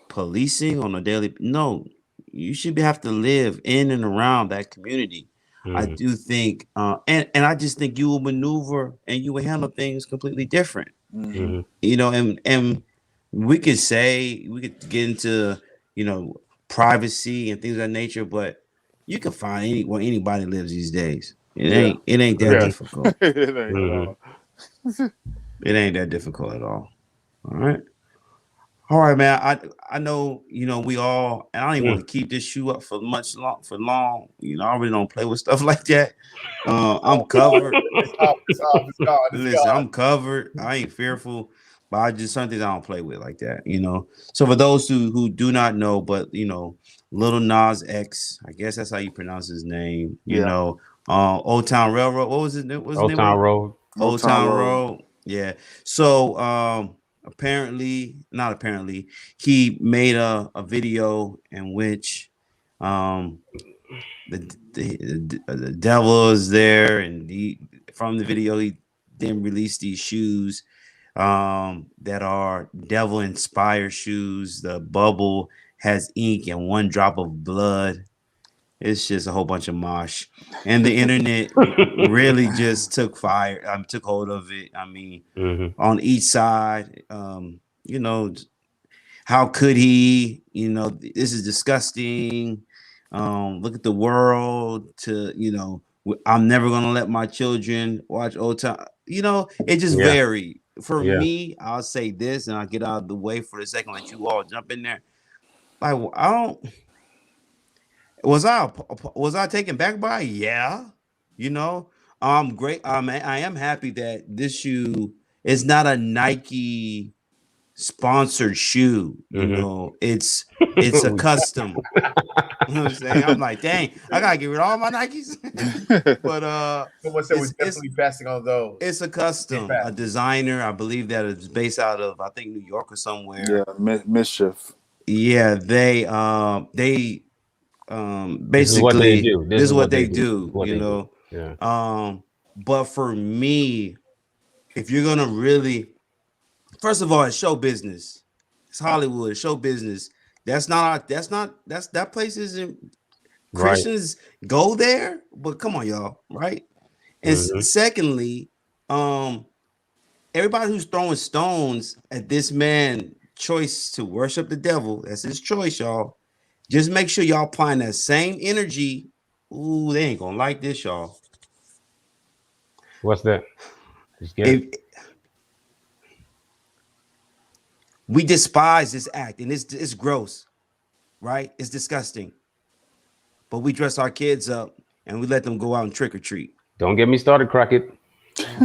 policing on a daily, no, you should have to live in and around that community. I
Mm.
do think, and I just think you will maneuver and you will handle things completely different.
Mm-hmm.
Mm-hmm.
And we could say we could get into you know privacy and things of that nature, but you can find where anybody lives these days.
Yeah.
It ain't that
Yeah.
Mm-hmm.
difficult.
It ain't at
Mm-hmm.
all.
It ain't that difficult at all. All right. All right, man. I know, we all, and I don't even want
Mm.
to keep this shoe up for long. I really don't play with stuff like that. I'm covered.
It's off. It's off. It's gone. It's
Listen,
gone.
I'm covered. I ain't fearful, but I just some things I don't play with like that. So for those who do not know, but Little Nas X, I guess that's how you pronounce his name.
Yeah.
Old Town Railroad. What was his name? What's his
Old
name?
Town Road.
Old
Old
Town
Town
Road.
Road. Yeah. So apparently, not apparently, he made a video in which um the devil is there, and from the video he then released these shoes that are devil inspired shoes. The bubble has ink and one drop of blood. It's just a whole bunch of mosh, and the internet really just took fire. Took hold of it. I mean,
Mm-hmm.
on each side, you know, how could he? This is disgusting. Look at the world. I'm never gonna let my children watch old time. It just
Yeah.
varied. For
Yeah.
me, I'll say this, and I'll get out of the way for a second. Let you all jump in there. Like, I don't. Was I taken back by? Yeah. You know, great. I am happy that this shoe is not a Nike sponsored shoe.
Mm-hmm.
It's a custom. You know what I'm saying? I'm like, dang, I gotta get rid of all my Nikes. But
Someone said we're
it's
definitely passing on those.
it's a
Get
custom,
back.
a designer. I believe that it's based out of I think New York or
Yeah.
somewhere.
Mischief.
Yeah, they
This is what they
basically
do. This
this
is
is what
what they
they
do. This
do.
is what they do. Yeah.
But for me, if you're gonna really, first of all, it's show business. It's Hollywood, it's show business. That place isn't.
Right.
Christians go there, but come on, y'all, right? And
Mm-hmm.
secondly, um, everybody who's throwing stones at this man' choice to worship the devil, that's his choice, y'all. Just make sure y'all applying that same energy. Ooh, they ain't gonna like this, y'all.
What's that? Just get
If
it.
we despise this act, and it's gross, right? It's disgusting. But we dress our kids up and we let them go out and trick or treat
Don't get me started, Crockett.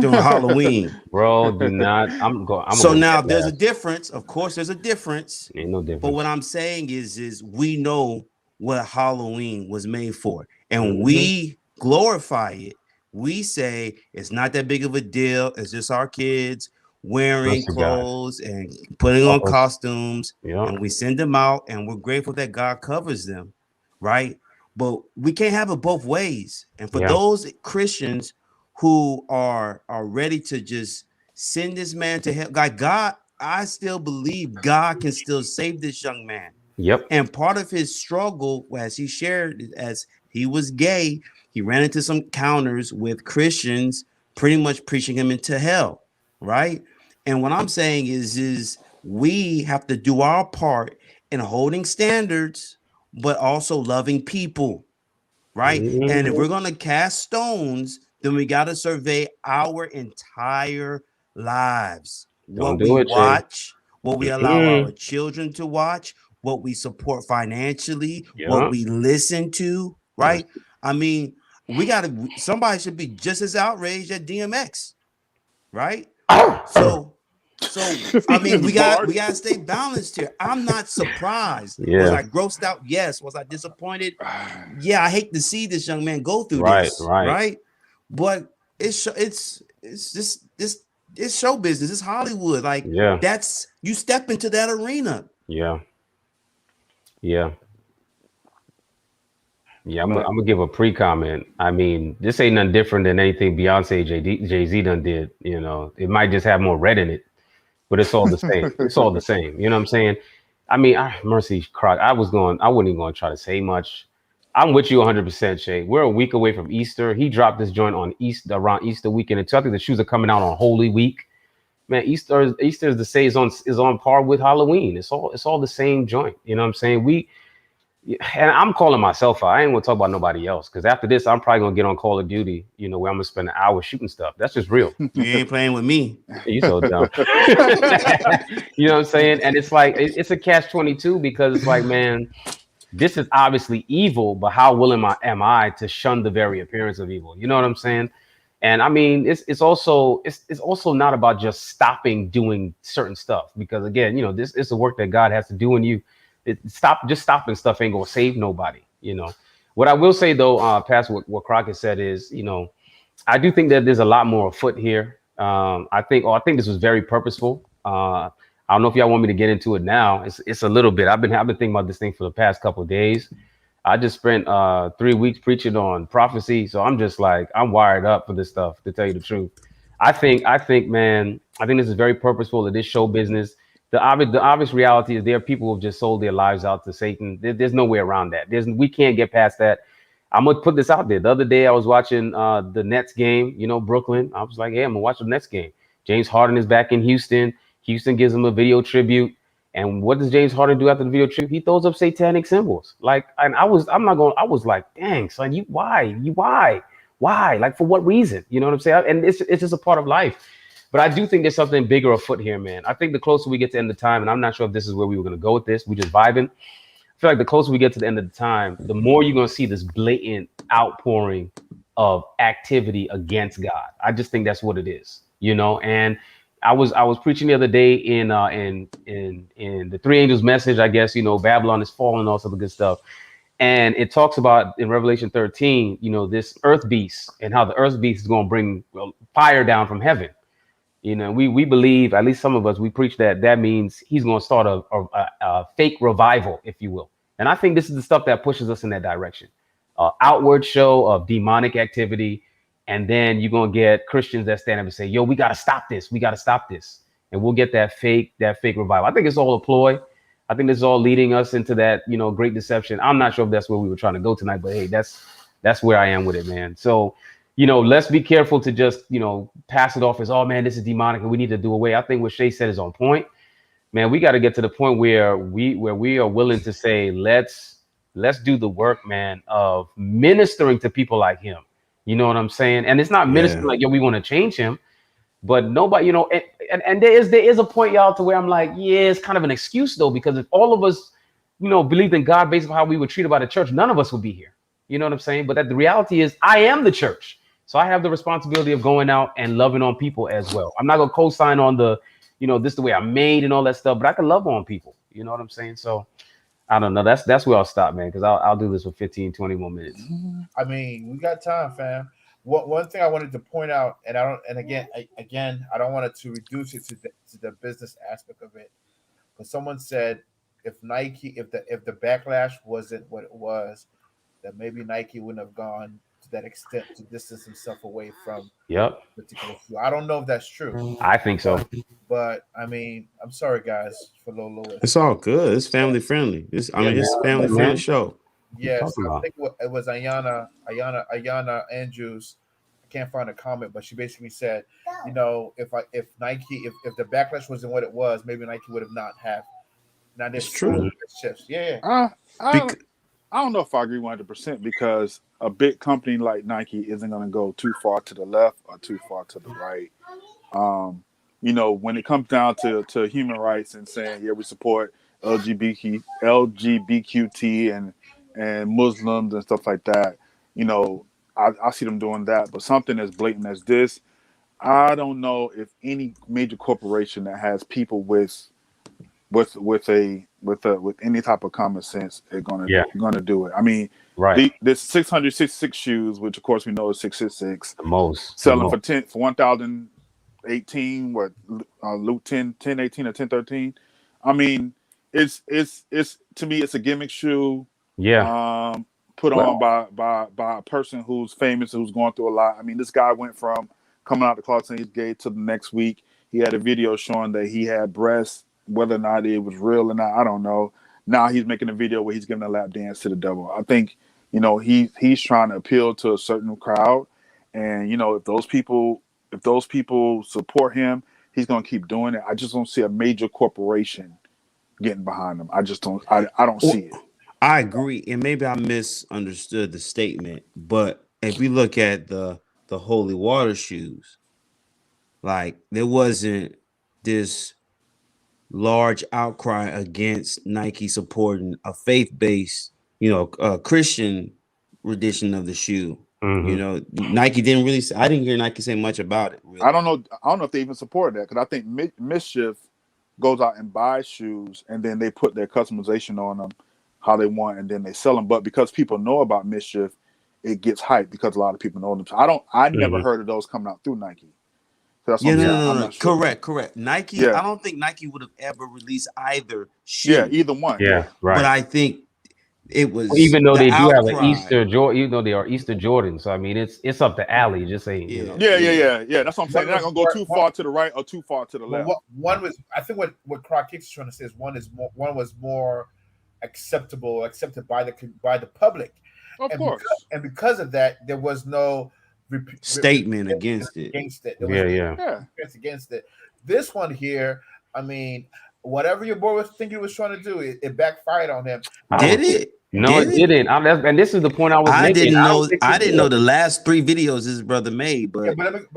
during Halloween.
Bro, do not. I'm
So
gonna
now
get
there's a
last.
difference. Of course, there's a difference.
Ain't no
But what
difference.
I'm saying is we know what Halloween was made for, and
Mm-hmm.
we glorify it. We say it's not that big of a deal. It's just our kids wearing
Mercy God.
clothes and putting on
Help us.
costumes,
Yeah.
and we send them out, and we're grateful that God covers them, right? But we can't have it both ways. And for
Yeah.
those Christians who are ready to just send this man to hell, God, I still believe God can still save this young man.
Yep.
And part of his struggle, as he shared, as he was gay, he ran into some counters with Christians, pretty much preaching him into hell, right? And what I'm saying is we have to do our part in holding standards, but also loving people, right? And if
Mm-hmm.
we're gonna cast stones, then we got to survey our entire lives.
Don't
What
do
we
it, Shay.
watch, what we allow our
Mm-mm.
children to watch, what we support financially, what
Yeah.
we listen to,
That's
right? I mean, somebody should be just as outraged at DMX, right? So I mean, we got
Bars.
we got to stay balanced here. I'm not surprised. Was
yeah.
I grossed out? Yes. Was I disappointed? Yeah, I hate to see this young man go through
Right.
this,
Right.
right? But it's just this it's show business. It's Hollywood. Like
Yeah.
that's you step into that arena.
Yeah. Yeah. Yeah, I'm
But
gonna give a pre-comment. I mean, this ain't nothing different than anything Beyonce, Jay Z done did. You know, it might just have more red in it, but it's all the same. It's all the same. You know what I'm saying? I mean, Mercy Croc. I wasn't even going to try to say much. I'm with you 100%, Shay. We're a week away from Easter. He dropped this joint on Easter around Easter weekend, and so I think the shoes are coming out on Holy Week. Man, Easter is the say is on par with Halloween. It's all the same joint. You know what I'm saying? And I'm calling myself out. I ain't gonna talk about nobody else because after this, I'm probably gonna get on Call of Duty. You know, where I'm gonna spend an hour shooting stuff. That's just real.
you ain't playing with me.
You so dumb. You know what I'm saying? And it's like it's a catch 22 because it's like, man, this is obviously evil, but how willing am I to shun the very appearance of evil? You know what I'm saying? And I mean, it's also not about just stopping doing certain stuff because again, you know, this is the work that God has to do in you. Stopping stuff ain't gonna save nobody. You know. What I will say though, past what Crockett said is, you know, I do think that there's a lot more afoot here. I think this was very purposeful. I don't know if y'all want me to get into it now. It's a little bit. I've been thinking about this thing for the past couple of days. I just spent 3 weeks preaching on prophecy, so I'm just like I'm wired up for this stuff. To tell you the truth, man, I think this is very purposeful. It is show business. The obvious reality is there are people who have just sold their lives out to Satan. There's no way around that. We can't get past that. I'm gonna put this out there. The other day I was watching the Nets game, you know, Brooklyn. I was like, hey, I'm gonna watch the Nets game. James Harden is back in Houston. Houston gives him a video tribute. And what does James Harden do after the video tribute? He throws up satanic symbols. Like, and I was like, dang, son, why? Like, for what reason? You know what I'm saying? And it's just a part of life. But I do think there's something bigger afoot here, man. I think the closer we get to end of time, and I'm not sure if this is where we were gonna go with this. We just vibing. I feel like the closer we get to the end of the time, the more you're gonna see this blatant outpouring of activity against God. I just think that's what it is, you know. And I was preaching the other day in the Three Angels message. I guess you know Babylon is falling, all sort of good stuff. And it talks about in Revelation 13, you know, this earth beast and how the earth beast is going to bring fire down from heaven. You know, we believe, at least some of us, we preach that means he's going to start a fake revival, if you will. And I think this is the stuff that pushes us in that direction. Outward show of demonic activity, and then you're going to get Christians that stand up and say, "Yo, we got to stop this. We got to stop this," and we'll get that fake revival. I think it's all a ploy. I think this is all leading us into that, you know, great deception. I'm not sure if that's where we were trying to go tonight, but hey, that's where I am with it, man. So you know, let's be careful to just, you know, pass it off as, oh man, this is demonic and we need to do away. I think what Shay said is on point. Man, we got to get to the point where we are willing to say, let's do the work, man, of ministering to people like him. You know what I'm saying? And it's not ministering
Yeah.
like, yo, we want to change him, but nobody, you know, and there is a point, y'all, to where I'm like, yeah, it's kind of an excuse though, because if all of us, you know, believed in God based on how we were treated by the church, none of us would be here. You know what I'm saying? But that the reality is I am the church. So I have the responsibility of going out and loving on people as well. I'm not gonna co-sign on the, you know, this is the way I'm made and all that stuff, but I can love on people. You know what I'm saying? So I don't know. That's where I'll stop, man, because I'll do this for 15, 20 more minutes.
I mean, we got time, fam. One thing I wanted to point out, and I don't, and again, I don't want it to reduce it to the business aspect of it. But someone said if Nike, if the backlash wasn't what it was, that maybe Nike wouldn't have gone to that extent to distance himself away from
Yep.
particular shoe. I don't know if that's true,
I think so.
but I mean, I'm sorry, guys, for Low Lewis.
It's all good. It's family friendly.
Yeah,
It's family
man.
friendly show.
Yes,
Talking
I
about.
think it was Ayana Andrews. I can't find a comment, but she basically said, you know, if Nike, if the backlash wasn't what it was, maybe Nike would have not have. Now
It's
there's so
true.
many shifts. Yeah,
I
Bec-
I don't know if I agree 100% because a big company like Nike isn't going to go too far to the left or too far to the right. Um, you know, when it comes down to human rights and saying, yeah, we support LGBTQT and Muslims and stuff like that, you know, I see them doing that. But something as blatant as this, I don't know if any major corporation that has people with any type of common sense are
Yeah.
gonna do it. I mean,
Right.
this 666 shoes, which of course we know is 666,
The most. The
selling for
most.
1,018, what Luke 1018 or 1013. I mean, it's to me it's a gimmick shoe.
Yeah.
Um, put
Well,
on by a person who's famous, who's going through a lot. I mean, this guy went from coming out the closet saying he's gay to the next week he had a video showing that he had breasts, whether or not it was real or not, I don't know. Now he's making a video where he's giving a lap dance to the devil. I think, he's trying to appeal to a certain crowd, and if those people support him, he's gonna keep doing it. I just don't see a major corporation getting behind him. I just don't. I don't see it.
I agree, and maybe I misunderstood the statement, but if we look at the holy water shoes, like there wasn't this large outcry against Nike supporting a faith-based, Christian rendition of the shoe. Nike didn't really say, I didn't hear Nike say much about it. Really.
I don't know if they even support that, because I think Mischief goes out and buys shoes, and then they put their customization on them how they want, and then they sell them. But because people know about Mischief, it gets hyped because a lot of people know them. So I never heard of those coming out through Nike. So that's what I'm not sure.
Correct. Nike, I don't think Nike would have ever released either shoe.
Yeah, either one.
Yeah, right.
But I think it was,
even though they do have an
outcry.
Easter Jordan, even though they are Easter Jordans. So I mean, it's up the alley. Just saying,
Yeah. That's what I'm saying. They're not gonna go too far to the right or too far to the left.
One was, I think, what Croc Kicks is trying to say is one was more accepted by the public.
Of course.
Because of that, there was no
statement against it.
Against it. This one here, I mean, whatever your boy was thinking he was trying to do, it backfired on him.
Did it?
No, it didn't. And this is the point I was making.
I didn't know the last 3 videos his brother made, but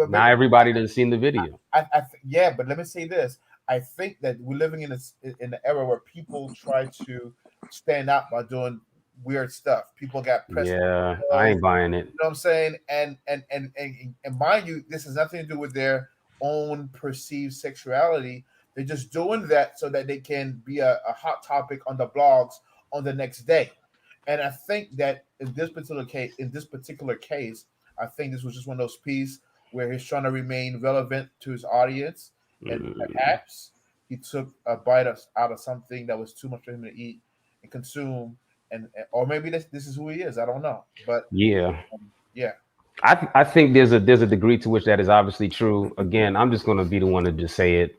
now everybody done seen the video.
But let me say this. I think that we're living in an era where people try to stand out by doing weird stuff. People got pressed.
Yeah, I ain't buying it.
You know what I'm saying? And mind you, this has nothing to do with their own perceived sexuality. They're just doing that so that they can be a hot topic on the blogs on the next day. And I think that in this particular case, I think this was just one of those pieces where he's trying to remain relevant to his audience, and perhaps he took a bite out of something that was too much for him to eat and consume, or maybe this is who he is. I don't know, but
I think there's a degree to which that is obviously true. Again, I'm just gonna be the one to just say it.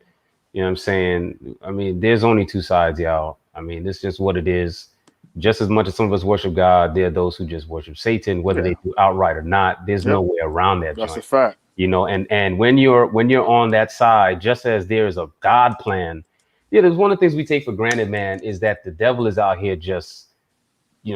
You know what I'm saying? I mean, there's only 2 sides, y'all. I mean, this is just what it is. Just as much as some of us worship God, there are those who just worship Satan, whether they do outright or not. There's no way around that.
That's a fact.
And when you're on that side, just as there is a God plan, there's one of the things we take for granted, man, is that the devil is out here just,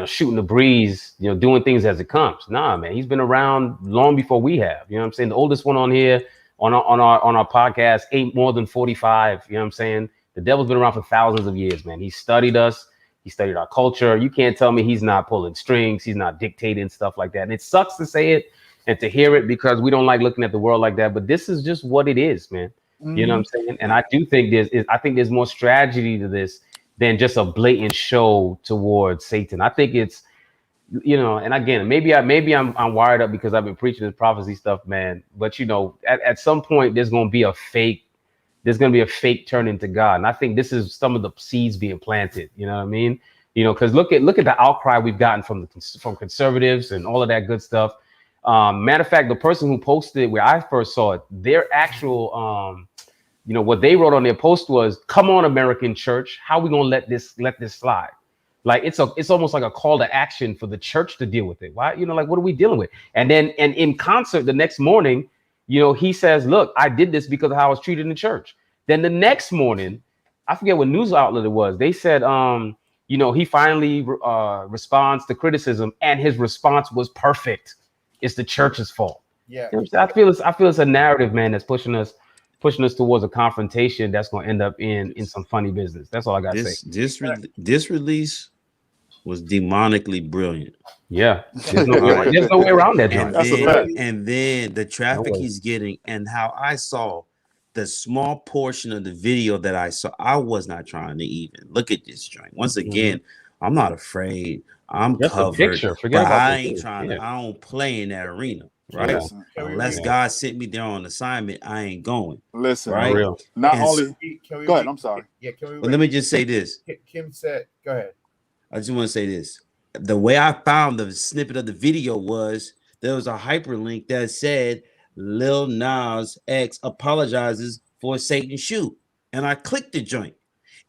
shooting the breeze, doing things as it comes. Nah, man, he's been around long before we have. You know what I'm saying? The oldest one on here on our podcast ain't more than 45. You know what I'm saying? The devil's been around for thousands of years, man. He studied us. He studied our culture. You can't tell me he's not pulling strings. He's not dictating stuff like that. And it sucks to say it and to hear it, because we don't like looking at the world like that. But this is just what it is, man. You know what I'm saying? And I do think there's more strategy to this than just a blatant show towards Satan. I think it's, and again, maybe I'm wired up because I've been preaching this prophecy stuff, man. But at some point there's going to be a fake turn into God. And I think this is some of the seeds being planted. You know what I mean? Because look at the outcry we've gotten from conservatives and all of that good stuff. Matter of fact, the person who posted it where I first saw it, their actual, what they wrote on their post was, "Come on, American church, how are we gonna let this slide?" Like it's almost like a call to action for the church to deal with it. Why, like, what are we dealing with? And then in concert the next morning, he says, "Look, I did this because of how I was treated in church." Then the next morning, I forget what news outlet it was, they said, he finally responds to criticism, and his response was perfect. It's the church's fault.
Yeah,
I feel it's a narrative, man, that's pushing us towards a confrontation that's going to end up in some funny business. That's all I got to say.
This release was demonically brilliant.
Yeah, there's no way around that joint.
And then the traffic he's getting, and how I saw the small portion of the video that I saw, I was not trying to even look at this joint. Once again, I'm not afraid. I'm
just
covered, but I ain't trying to. I don't play in that arena, right?
Listen,
unless God sent me there on assignment, I ain't going.
Listen,
right?
Not only. Go ahead. I'm sorry.
Yeah, can we?
But let me just say this.
Kim said, "Go ahead."
I just want to say this. the way I found the snippet of the video was there was a hyperlink that said Lil Nas X apologizes for Satan's shoe. And I clicked the joint.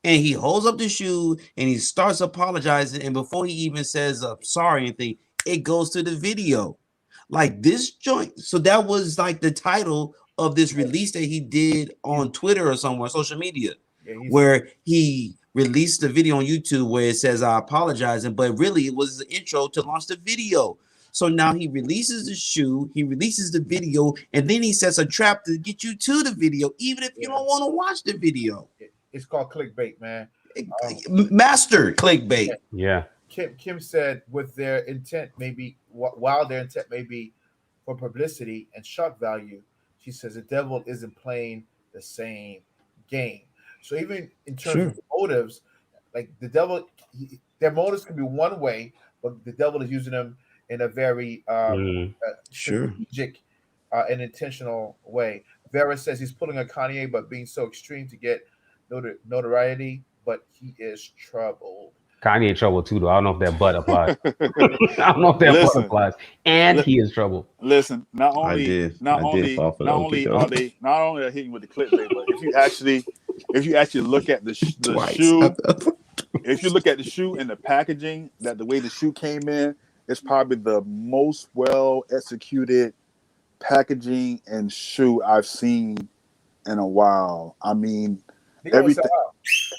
And he holds up the shoe and he starts apologizing. And before he even says sorry or anything, it goes to the video. Like this joint. So that was like the title of this release that he did on Twitter or somewhere, social media, where he released the video on YouTube where it says I apologize, but really it was the intro to launch the video. So now he releases the shoe, he releases the video, and then he sets a trap to get you to the video, even if you don't want to watch the video.
It's called clickbait, man.
Master clickbait.
Yeah.
Kim said with their intent maybe while their intent may be for publicity and shock value, she says the devil isn't playing the same game. So even in terms of motives, like the devil, their motives can be one way, but the devil is using them in a very strategic and intentional way. Vera says he's pulling a Kanye, but being so extreme to get notoriety, but he is troubled.
Kanye in trouble too, though. I don't know if that butt applies. I don't know if that butt applies. And he is trouble.
Listen, not only are they hitting with the clickbait, but if you actually look at the shoe, if you look at the shoe and the packaging, that the way the shoe came in, it's probably the most well executed packaging and shoe I've seen in a while. I mean,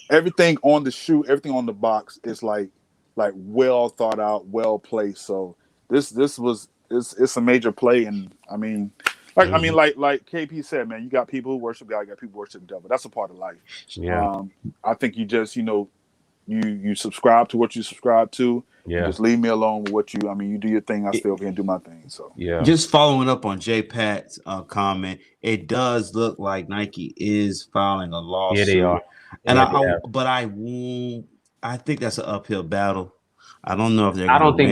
everything on the shoe, everything on the box is like well thought out, well placed. So it's a major play, and I mean, like KP said, man, you got people who worship God, you got people who worship the devil. That's a part of life.
Yeah.
I think you just you subscribe to what you subscribe to.
Yeah.
Just leave me alone with what you do your thing. I stay over here and do my thing. So
yeah.
Just following up on J Pat's comment, it does look like Nike is filing a lawsuit.
Yeah, they are.
And I think that's an uphill battle. I don't know if they're. I don't think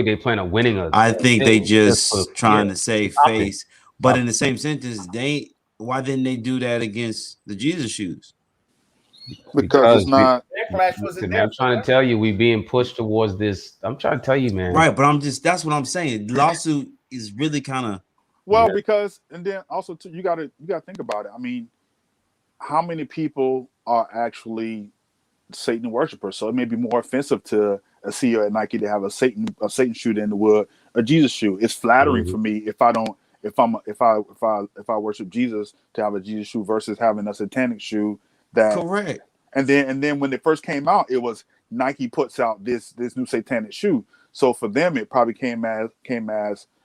they plan on winning us.
I think they just trying to save face. But in the same sentence, why didn't they do that against the Jesus shoes?
Because it's not.
I'm trying to tell you, we being pushed towards this. I'm trying to tell you, man.
Right, but that's what I'm saying. Lawsuit is really kind of
because, and then also too, you gotta think about it. I mean, how many people are actually Satan worshipers? So it may be more offensive to a CEO at Nike to have a Satan shoe than it would a Jesus shoe. It's flattering for me if I worship Jesus to have a Jesus shoe versus having a satanic shoe. That
correct.
And then when it first came out, it was Nike puts out this new satanic shoe. So for them, it probably came as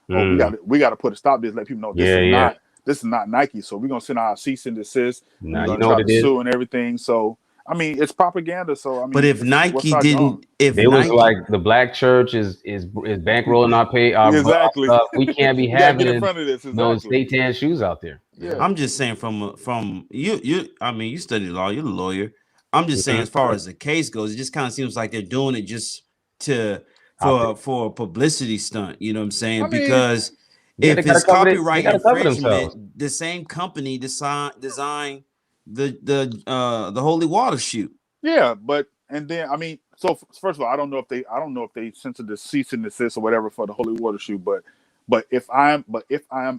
we got to put a stop to this, let people know this is not Nike. So we're gonna send out a cease and desist.
Now you know what it is,
sue and everything. So I mean, it's propaganda. So I mean,
but if Nike didn't,
was like the black church is bankrolling our
exactly,
we can't be having
in front of this,
those Satan shoes out there.
Yeah,
I'm just saying from you. I mean, you studied law. You're the lawyer. I'm just saying, as far as the case goes, it just kind of seems like they're doing it just for a publicity stunt. You know what I'm saying? I mean, because if it's copyright infringement, the same company designed the holy water shoe.
Yeah, but and then I mean, so first of all, I don't know if they sent the cease and desist or whatever for the holy water shoe, but if I am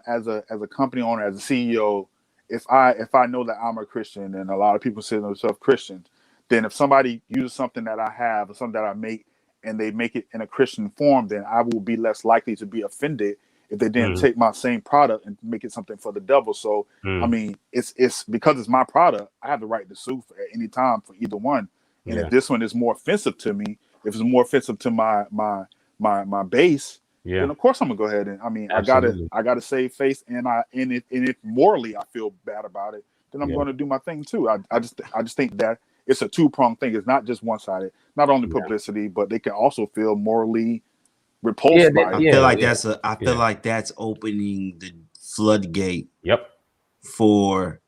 as a company owner, as a CEO, if I know that I'm a Christian and a lot of people consider themselves Christians, then if somebody uses something that I have or something that I make and they make it in a Christian form, then I will be less likely to be offended if they didn't take my same product and make it something for the devil. So I mean, it's because it's my product, I have the right to sue at any time for either one. And if this one is more offensive to me, if it's more offensive to my base, then of course I'm gonna go ahead and I mean I gotta save face, and if morally I feel bad about it, then I'm gonna do my thing too. I just think that it's a two-pronged thing. It's not just one-sided. Not only publicity, but they can also feel morally repulsed by it.
I feel like that's opening the floodgate.
Yep.
For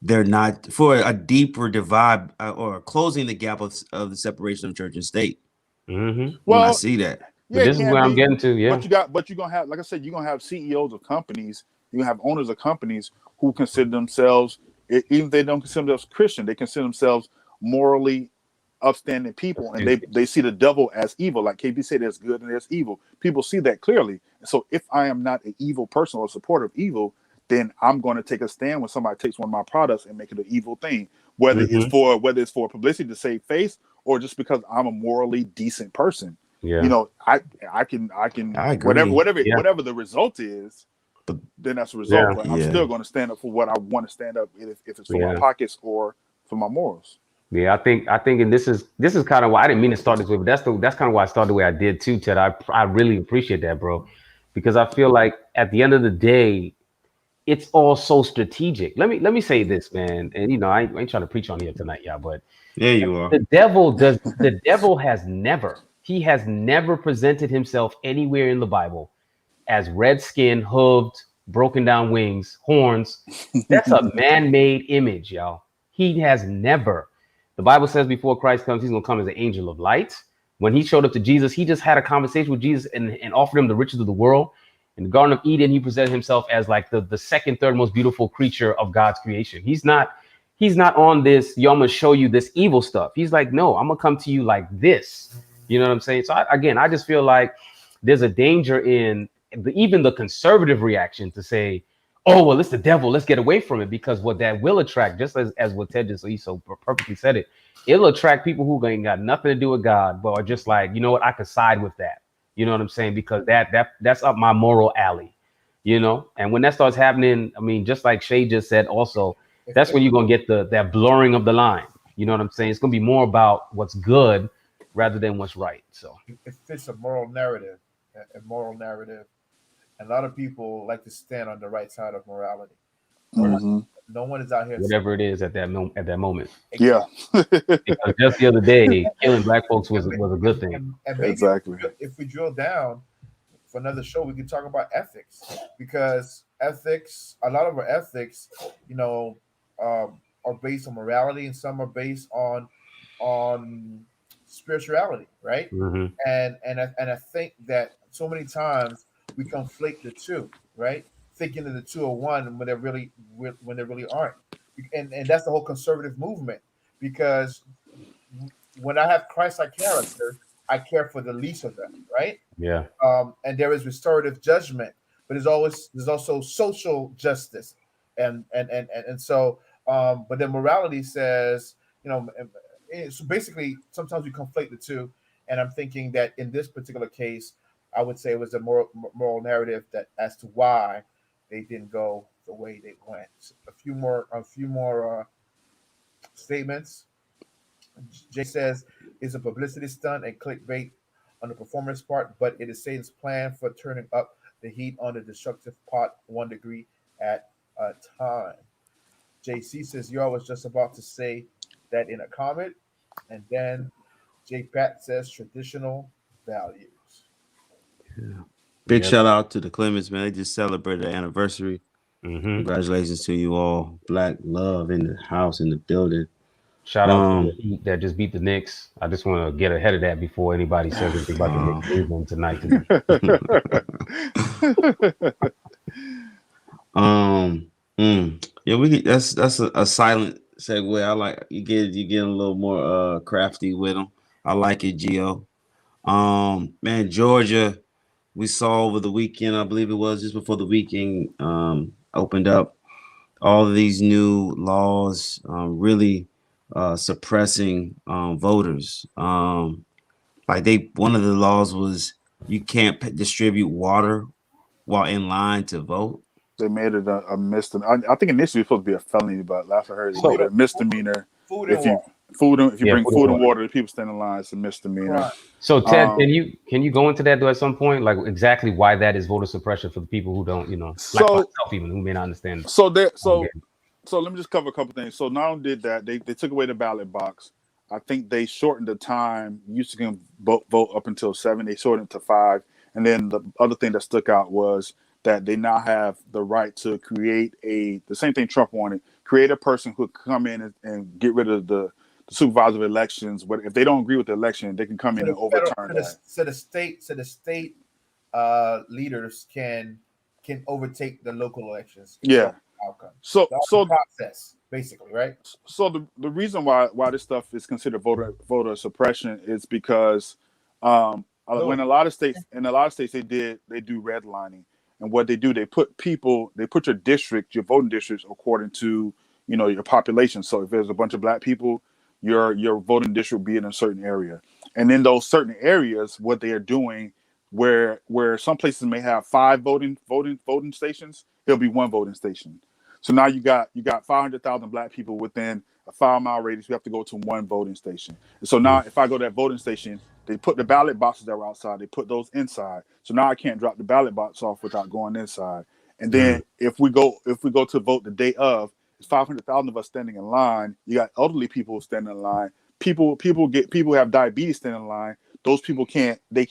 a deeper divide or closing the gap of the separation of church and state.
Mm-hmm.
Well, I see that.
Yeah, this is where I'm getting to. Yeah.
But you're gonna have, like I said, you're gonna have CEOs of companies, you're gonna have owners of companies who consider themselves, even if they don't consider themselves Christian, they consider themselves morally upstanding people, and they see the devil as evil. Like KB said, there's good and there's evil. People see that clearly. So if I am not an evil person or a supporter of evil, then I'm going to take a stand when somebody takes one of my products and make it an evil thing, whether it's for publicity to save face, or just because I'm a morally decent person.
Yeah.
You know, I can
I agree.
whatever the result is, then that's a result. But I'm still going to stand up for what I want to stand up, if it's for my pockets or for my morals.
Yeah, I think, and this is kind of why I didn't mean to start this way, but that's kind of why I started the way I did too, Ted. I really appreciate that, bro, because I feel like at the end of the day, it's all so strategic. Let me say this, man, and you know, I ain't trying to preach on here tonight, y'all, but
Yeah, you are.
the devil he has never presented himself anywhere in the Bible as red skin, hooved, broken down wings, horns. That's a man-made image, y'all. He has never. The Bible says before Christ comes, he's going to come as an angel of light. When he showed up to Jesus, he just had a conversation with Jesus and offered him the riches of the world. In the Garden of Eden, he presented himself as like the second, third most beautiful creature of God's creation. He's not on this, yo, I'm going to show you this evil stuff. He's like, no, I'm going to come to you like this. You know what I'm saying? So I just feel like there's a danger in even the conservative reaction to say, oh, well, it's the devil, let's get away from it, because what that will attract, just as what Ted just so perfectly said it, it'll attract people who ain't got nothing to do with God, but are just like, you know what, I could side with that. You know what I'm saying? Because that's up my moral alley, you know? And when that starts happening, I mean, just like Shay just said also, that's when you're going to get that blurring of the line. You know what I'm saying? It's going to be more about what's good rather than what's right. So
it fits a moral narrative, and a lot of people like to stand on the right side of morality. No one is out here
whatever it is at that moment.
Yeah.
Because just the other day, killing black folks was a good thing.
And maybe
exactly.
if we drill down for another show, we can talk about ethics, because a lot of our ethics, you know, are based on morality, and some are based on spirituality, right?
Mm-hmm.
And I think that so many times we conflate the two, right? Thinking that the two are one when they really aren't, and that's the whole conservative movement. Because when I have Christ-like character, I care for the least of them, right?
Yeah.
And there is restorative judgment, but there's also social justice, and so but then morality says, you know, so basically sometimes we conflate the two, and I'm thinking that in this particular case, I would say it was a moral narrative that as to why they didn't go the way they went. A few more statements. Jay says it's a publicity stunt and clickbait on the performance part, but it is Satan's plan for turning up the heat on the destructive pot 1 degree at a time. JC says, yo, I was just about to say that in a comment. And then J Pat says traditional values.
Yeah. Big shout out to the Clements, man. They just celebrated their anniversary.
Mm-hmm.
Congratulations to you all. Black love in the house, in the building.
Shout out to the Heat that just beat the Knicks. I just want to get ahead of that before anybody says anything about the Knicks losing tonight.
Yeah, that's a silent segue. I like you get a little more crafty with them. I like it, Gio. Man, Georgia, we saw over the weekend, I believe it was just before the weekend opened up, all of these new laws really suppressing voters. Like one of the laws was you can't distribute water while in line to vote.
They made it a misdemeanor. I think initially it was supposed to be a felony, but last I heard, they made it a misdemeanor. If you bring food and water to people standing in line, it's a misdemeanor.
Right.
So Ted, can you go into that though at some point, like exactly why that is voter suppression for the people who don't, you know, like myself even, who may not understand.
So let me just cover a couple things. So not only did that, they took away the ballot box. I think they shortened the time. You used to vote up until 7. They shortened it to 5. And then the other thing that stuck out was that they now have the right to create the same thing Trump wanted, create a person who could come in and get rid of the supervisor of elections. But if they don't agree with the election, they can come in and overturn that.
So the state leaders can overtake the local elections.
Yeah.
outcome.
So
The
so
process, basically, right?
so the reason why this stuff is considered voter suppression is because
Go
when
ahead.
a lot of states they do redlining, and what they do, they put your voting districts according to your population. So if there's a bunch of black people, your voting district will be in a certain area, and in those certain areas, what they are doing, where some places may have five voting stations, there'll be one voting station. So now you got 500,000 black people within a 5 mile radius. We have to go to one voting station. And so now, if I go to that voting station, they put the ballot boxes that were outside. They put those inside. So now I can't drop the ballot box off without going inside. And then if we go to vote the day of, it's 500,000 of us standing in line. You got elderly people standing in line. People have diabetes standing in line. Those people they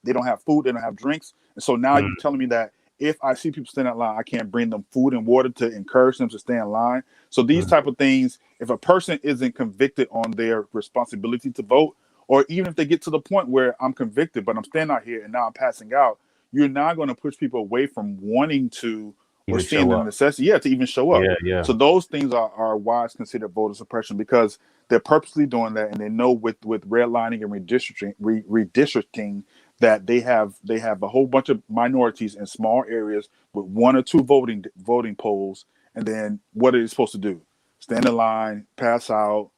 don't have food. They don't have drinks. And so now you're telling me that if I see people standing in line, I can't bring them food and water to encourage them to stay in line. So these type of things, if a person isn't convicted on their responsibility to vote, or even if they get to the point where I'm convicted, but I'm standing out here and now I'm passing out, you're not going to push people away from wanting to or
Even
seeing
show
the
up.
necessity, to even show up.
Yeah.
So those things are why it's considered voter suppression, because they're purposely doing that, and they know with redlining and redistricting that they have a whole bunch of minorities in small areas with one or two voting polls, and then what are they supposed to do? Stand in line, pass out.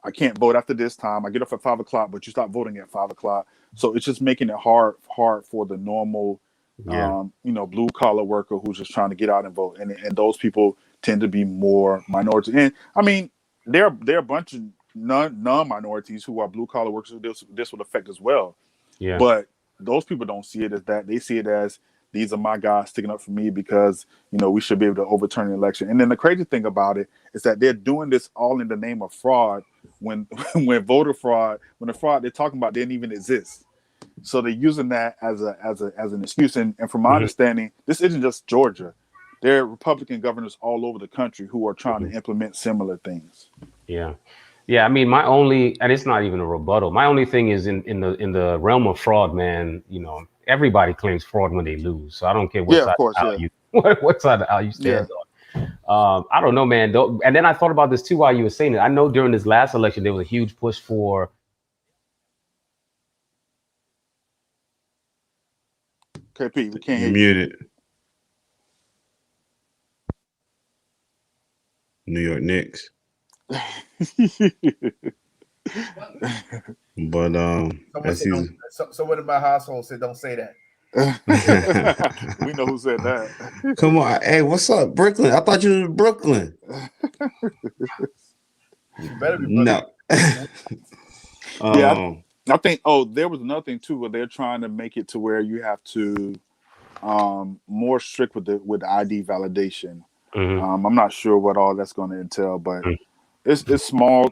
I can't vote after this time. I get off at 5 o'clock, but you stop voting at 5 o'clock. So it's just making it hard for the normal,
Yeah.
blue collar worker who's just trying to get out and vote, and those people tend to be more minority. And I mean, there are a bunch of non minorities who are blue collar workers who this would affect as well.
Yeah.
But those people don't see it as that. They see it as, these are my guys sticking up for me because we should be able to overturn the election. And then the crazy thing about it is that they're doing this all in the name of fraud. When when the fraud they're talking about didn't even exist. So they're using that as an excuse. And from my understanding, this isn't just Georgia. There are Republican governors all over the country who are trying to implement similar things.
Yeah. Yeah, I mean, my only, and it's not even a rebuttal. My only thing is in the realm of fraud, man. Everybody claims fraud when they lose. So I don't care what
Yeah, of
side
course.
of the
Yeah.
aisle what side of the aisle you stand on. I don't know, man. And then I thought about this too while you were saying it. I know during this last election there was a huge push for.
KP, we can't hear
You're
you.
muted. New York Knicks. But
Someone in my household said, "Don't say that."
We know who said that.
come on, hey, what's up, Brooklyn? I thought you was in Brooklyn.
You better be.
No.
Yeah, I think. Oh, there was another thing too, where they're trying to make it to where you have to more strict with the ID validation. I'm not sure what all that's going to entail, but it's small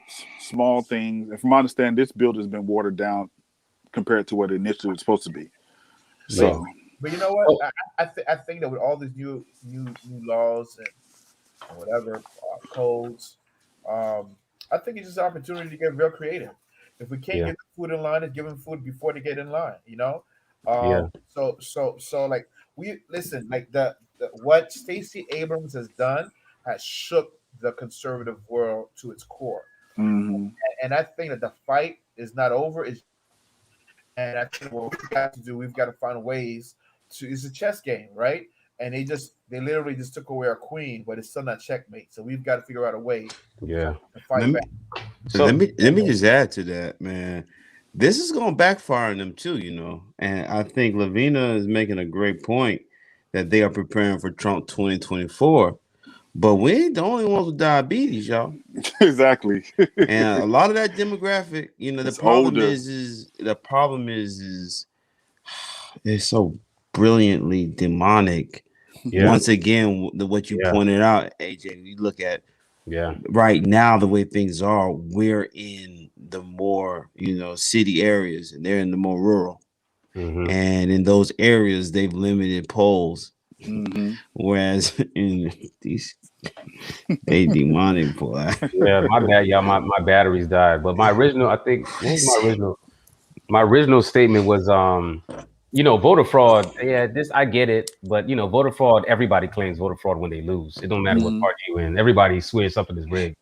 things. And from my understanding, this bill has been watered down compared to what it initially was supposed to be. So,
but you know what? I think that with all these new laws and whatever codes, I think it's just an opportunity to get real creative. If we can't get the food in line, it's giving food before they get in line. So like we listen, like the what Stacey Abrams has done has shook the conservative world to its core. And I think that the fight is not over. And I think what we've got to do, we've got to find ways to. It's a chess game, right? And they literally just took away our queen, but it's still not checkmate. So we've got to figure out a way to fight back.
So let me just add to that, man. This is going to backfire on them too, And I think Lavina is making a great point that they are preparing for Trump 2024. But we ain't the only ones with diabetes, y'all.
Exactly.
And a lot of that demographic, the problem is it's so brilliantly demonic.
Yeah.
Once again, what you pointed out, AJ, you look at right now the way things are, we're in the more city areas, and they're in the more rural. And in those areas, they've limited polls. Whereas in these, they demonic, boy.
Yeah, my bad, y'all. My batteries died. But my original, I think, what was my original? My original statement was Voter fraud. Yeah, this I get it, but voter fraud. Everybody claims voter fraud when they lose. It don't matter what
Mhm.
party you in. Everybody swears something is rigged.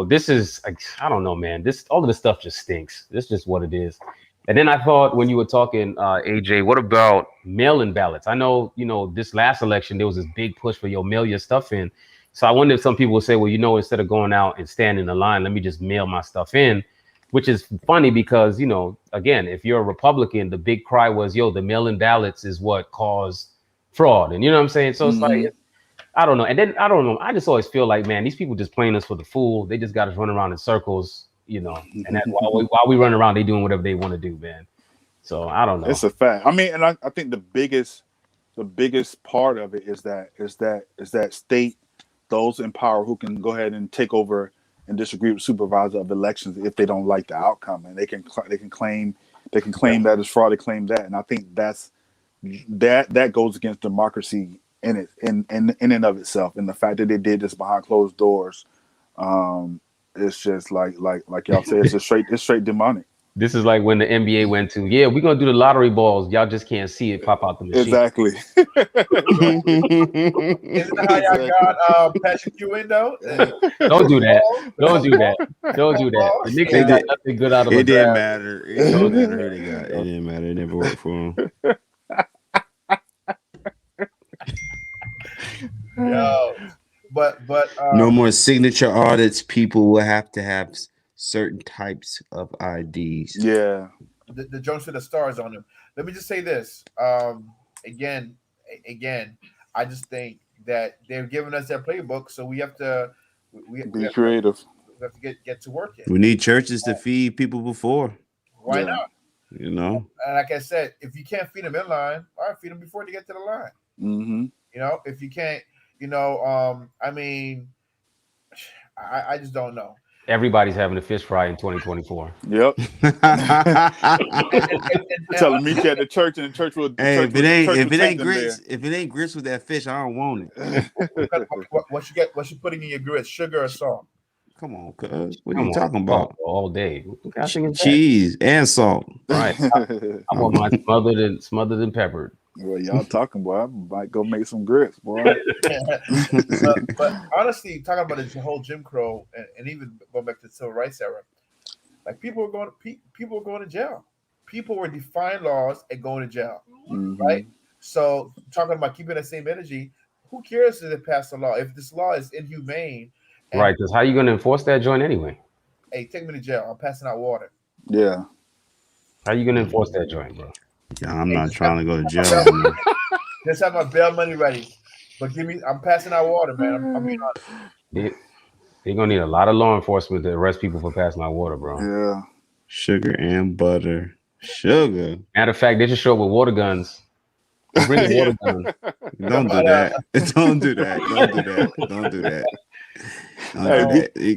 This is like, I don't know, man. This all of this stuff just stinks. This is just what it is. And then I thought when you were talking, AJ, what about mail-in ballots? I know, this last election there was this big push for mail your stuff in. So I wonder if some people will say, well, instead of going out and standing in the line, let me just mail my stuff in, which is funny because, again, if you're a Republican, the big cry was, the mail-in ballots is what caused fraud. And you know what I'm saying? So it's like,
Mhm.
I don't know. And then I don't know. I just always feel like, man, these people just playing us for the fool. They just got us running around in circles, And that while we run around, they doing whatever they want to do, man. So I don't know.
It's a fact. I mean, and I think the biggest part of it is that state, those in power who can go ahead and take over and disagree with supervisor of elections if they don't like the outcome, and they can claim that it's fraud, they claim that, and I think that goes against democracy in and of itself, and the fact that they did this behind closed doors, it's just like y'all say, it's straight demonic.
This is like when the NBA went to, yeah, we're gonna do the lottery balls. Y'all just can't see it pop out the machine.
Exactly.
Isn't that how y'all got Patrick Ewing though?
Don't do that. Don't do that. Don't do that. The Knicks ain't got nothing good out of a
It didn't
draft.
matter. It didn't matter who they got. It didn't matter. It never worked for them.
Yo, but
No more signature audits. People will have to have certain types of IDs.
Yeah.
the Jones with the stars on them. Let me just say this. Again, I just think that they're giving us their playbook, so we have to
Be creative.
we have to get to work it.
We need churches to feed people before,
Why
Yeah.
not?
And
like I said, if you can't feed them in line, all right, feed them before they get to the line.
Mm-hmm.
If you can't, I mean, I just don't know.
Everybody's having a fish fry in 2024.
Yep.
And,
Tell them meet you at the church, and the church will.
Hey,
if it
ain't grits with that fish, I don't want it.
what you putting in your grits, sugar or salt?
Come on, cuz. What are you talking about?
All day. What kind of thing is that?
Cheese and salt.
Right. I want mine smothered and peppered.
Well, y'all talking, boy. I might go make some grits, boy.
but honestly, talking about the whole Jim Crow and even going back to the civil rights era, like people were going to jail. People were defying laws and going to jail, right? So talking about keeping the same energy, who cares if they pass the law? If this law is inhumane,
Right, because how you going to enforce that joint anyway?
Hey, take me to jail. I'm passing out water.
Yeah.
How you going to enforce that joint, bro?
Yeah, I'm not trying to go to jail. Man.
Just have my bail money ready. But I'm passing out water, man. I'm being honest.
They're going to need a lot of law enforcement to arrest people for passing out water, bro.
Yeah.
Sugar and butter. Sugar.
Matter of fact, they just show up with water guns. Bring the water guns.
Don't do that. Don't do that. Don't do that. Don't do that.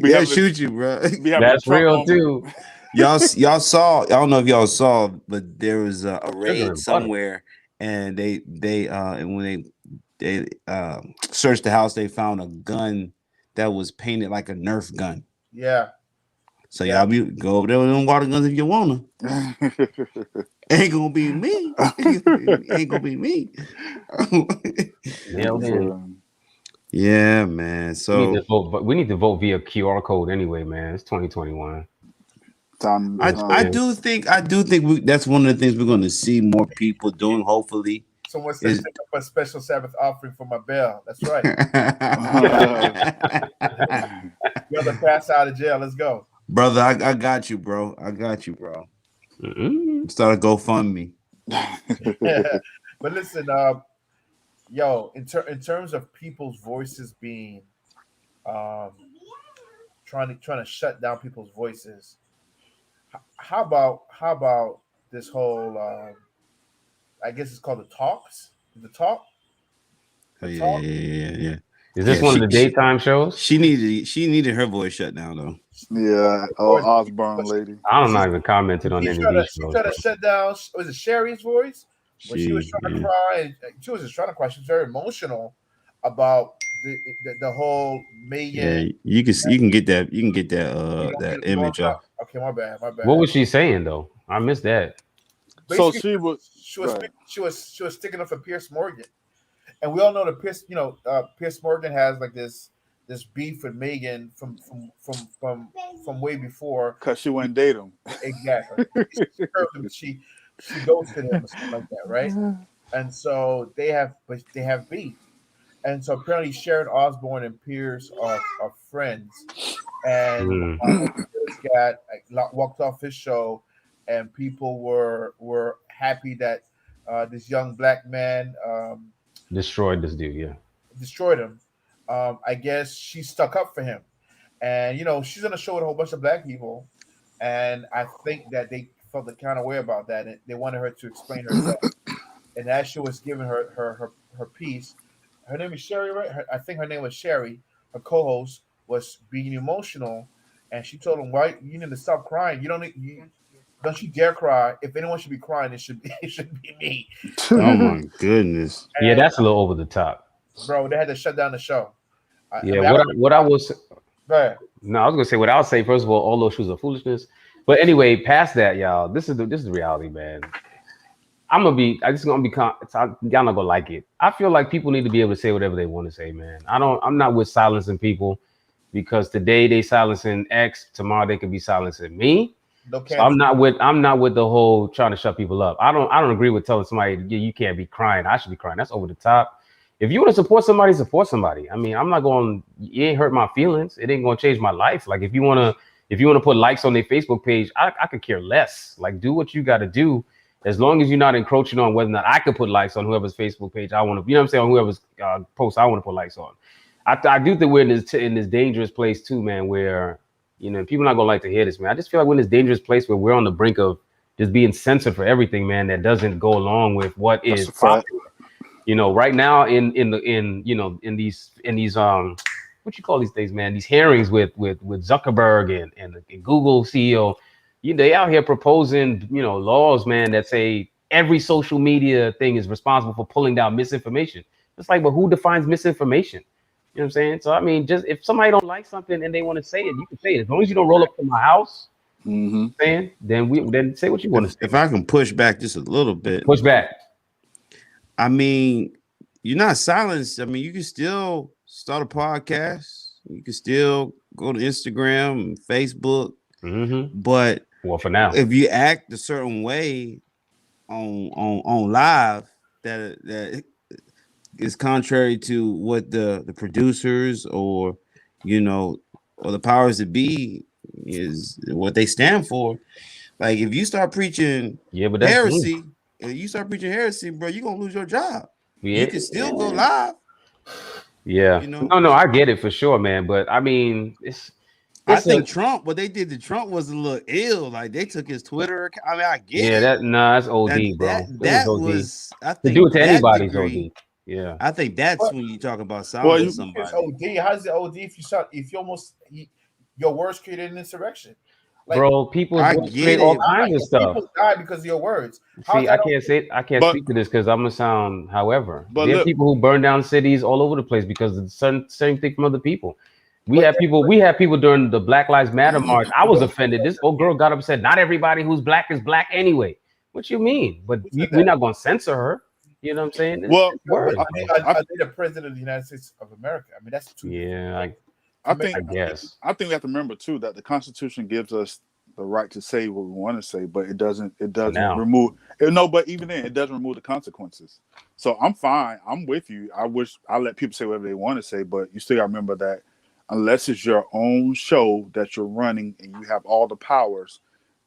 They'll shoot you, bro.
That's real too.
Y'all saw. I don't know if y'all saw, but there was a raid somewhere, and they when they searched the house, they found a gun that was painted like a Nerf gun.
Yeah.
So y'all go over there with them water guns if you wanna. Ain't gonna be me. Ain't gonna be me. Yeah, man. So
we need to vote via QR code anyway, man. It's 2021.
I do think that's one of the things we're going to see more people doing. Hopefully,
someone says take up a special Sabbath offering for my bail. That's right. You have to pass out of jail. Let's go,
brother. I got you, bro. I got you, bro. Start a GoFundMe.
But listen, yo, in terms of people's voices being, trying to shut down people's voices. How about this whole? I guess it's called the talks. The talk.
Yeah.
Is this one of the daytime shows?
She needed her voice shut down though.
Yeah, Osbourne lady.
I'm not even commented on any of these shows.
She tried to shut down. Was it Sherry's voice? When she was trying to cry, she was just trying to cry. She was very emotional about the whole Megan.
Yeah, you can get that. You can get that that image off.
Okay, my bad.
What was she saying though? I missed that.
So
Basically,
she was right.
she was sticking up for Pierce Morgan, and we all know that Pierce Morgan has like this beef with Megan from way before.
Cause she wouldn't date him.
Exactly. She curved him. She ghosted him or something like that, right? And so they have beef. And so apparently Sharon Osbourne and Pierce are friends. And
Mm.
Pierce got walked off his show, and people were happy that this young black man
Destroyed this dude. Yeah.
destroyed him. I guess she stuck up for him, and she's on a show with a whole bunch of black people, and I think that they felt the kind of way about that, and they wanted her to explain herself. And as she was giving her piece, her name is Sherry, right? I think her name was Sherry. Her co-host was being emotional, and she told him, "Why you need to stop crying? Don't you dare cry. If anyone should be crying, it should be me."
Oh my goodness.
Yeah,
And
that's a little over the top.
bro, they had to shut down the show. I
Yeah,
mean, I don't.
what I was
Go ahead.
no, I was gonna say what I would say first of all those shoes are foolishness. But anyway, past that, y'all, this is the reality, man. I just gonna be y'all not gonna like it. I feel like people need to be able to say whatever they want to say, man. I'm not with silencing people because today they silencing X, tomorrow they could be silencing me.
No
So
cancel.
I'm not with the whole trying to shut people up. I don't agree with telling somebody you can't be crying. I should be crying. That's over the top. If you want to support somebody, support somebody. I mean, I'm not going. It ain't hurt my feelings. It ain't gonna change my life. Like if you wanna put likes on their Facebook page, I could care less. Like do what you got to do, as long as you're not encroaching on whether or not I could put likes on whoever's Facebook page I want to. You know what I'm saying? On whoever's post I want to put likes on. I do think we're in this dangerous place too, man. Where people not gonna like to hear this, man. I just feel like we're in this dangerous place where we're on the brink of just being censored for everything, man. That doesn't go along with what
That's
is
a fact.
right now in these what you call these things, man, these hearings with Zuckerberg and the Google CEO, they out here proposing laws, man, that say every social media thing is responsible for pulling down misinformation. It's like, but who defines misinformation? You know what I'm saying? So I mean, just if somebody don't like something and they want to say it, you can say it. As long as you don't roll up to my house,
Mm-hmm.
man, then say what you want to say.
If I can push back just a little bit,
Push back.
I mean, you're not silenced. I mean, you can still start a podcast. You can still go to Instagram and Facebook.
Mm-hmm.
But
Well, for now,
if you act a certain way on live, that is contrary to what the producers or or the powers that be is what they stand for. Like if you start preaching
yeah, but that's
heresy, bro, you're gonna lose your job.
yeah.
You can still go live.
Yeah. No, I get it for sure, man. But I mean,
I think Trump, what they did to Trump was a little ill. Like they took his Twitter account. I mean, I get it.
That's OD, bro.
That was I
to
think
do it to
that
anybody's
degree,
OD. Yeah.
I think that's when you talk about
Well,
silencing somebody.
It's OD. How's it OD if your words created an insurrection? Like,
bro, people
I
create
get
all
it.
kinds of stuff.
People die because of your words.
See, I can't
But-
speak to this because I'm gonna sound. However,
But
there are
look-
people who burn down cities all over the place because of the same thing from other people. We have people during the Black Lives Matter march. I was offended. This old girl got up and said, "Not everybody who's black is black anyway." What you mean? But we're not gonna censor her. You know what I'm saying?
Well,
Words,
I mean, are they the president of the United States of America? I mean, that's two.
yeah,
I think
I guess.
I think we have to remember too that the Constitution gives us the right to say what we want to say, but it doesn't
now.
remove but even then it doesn't remove the consequences. So I'm fine. I'm with you. I wish I let people say whatever they want to say, but you still gotta remember that unless it's your own show that you're running and you have all the powers,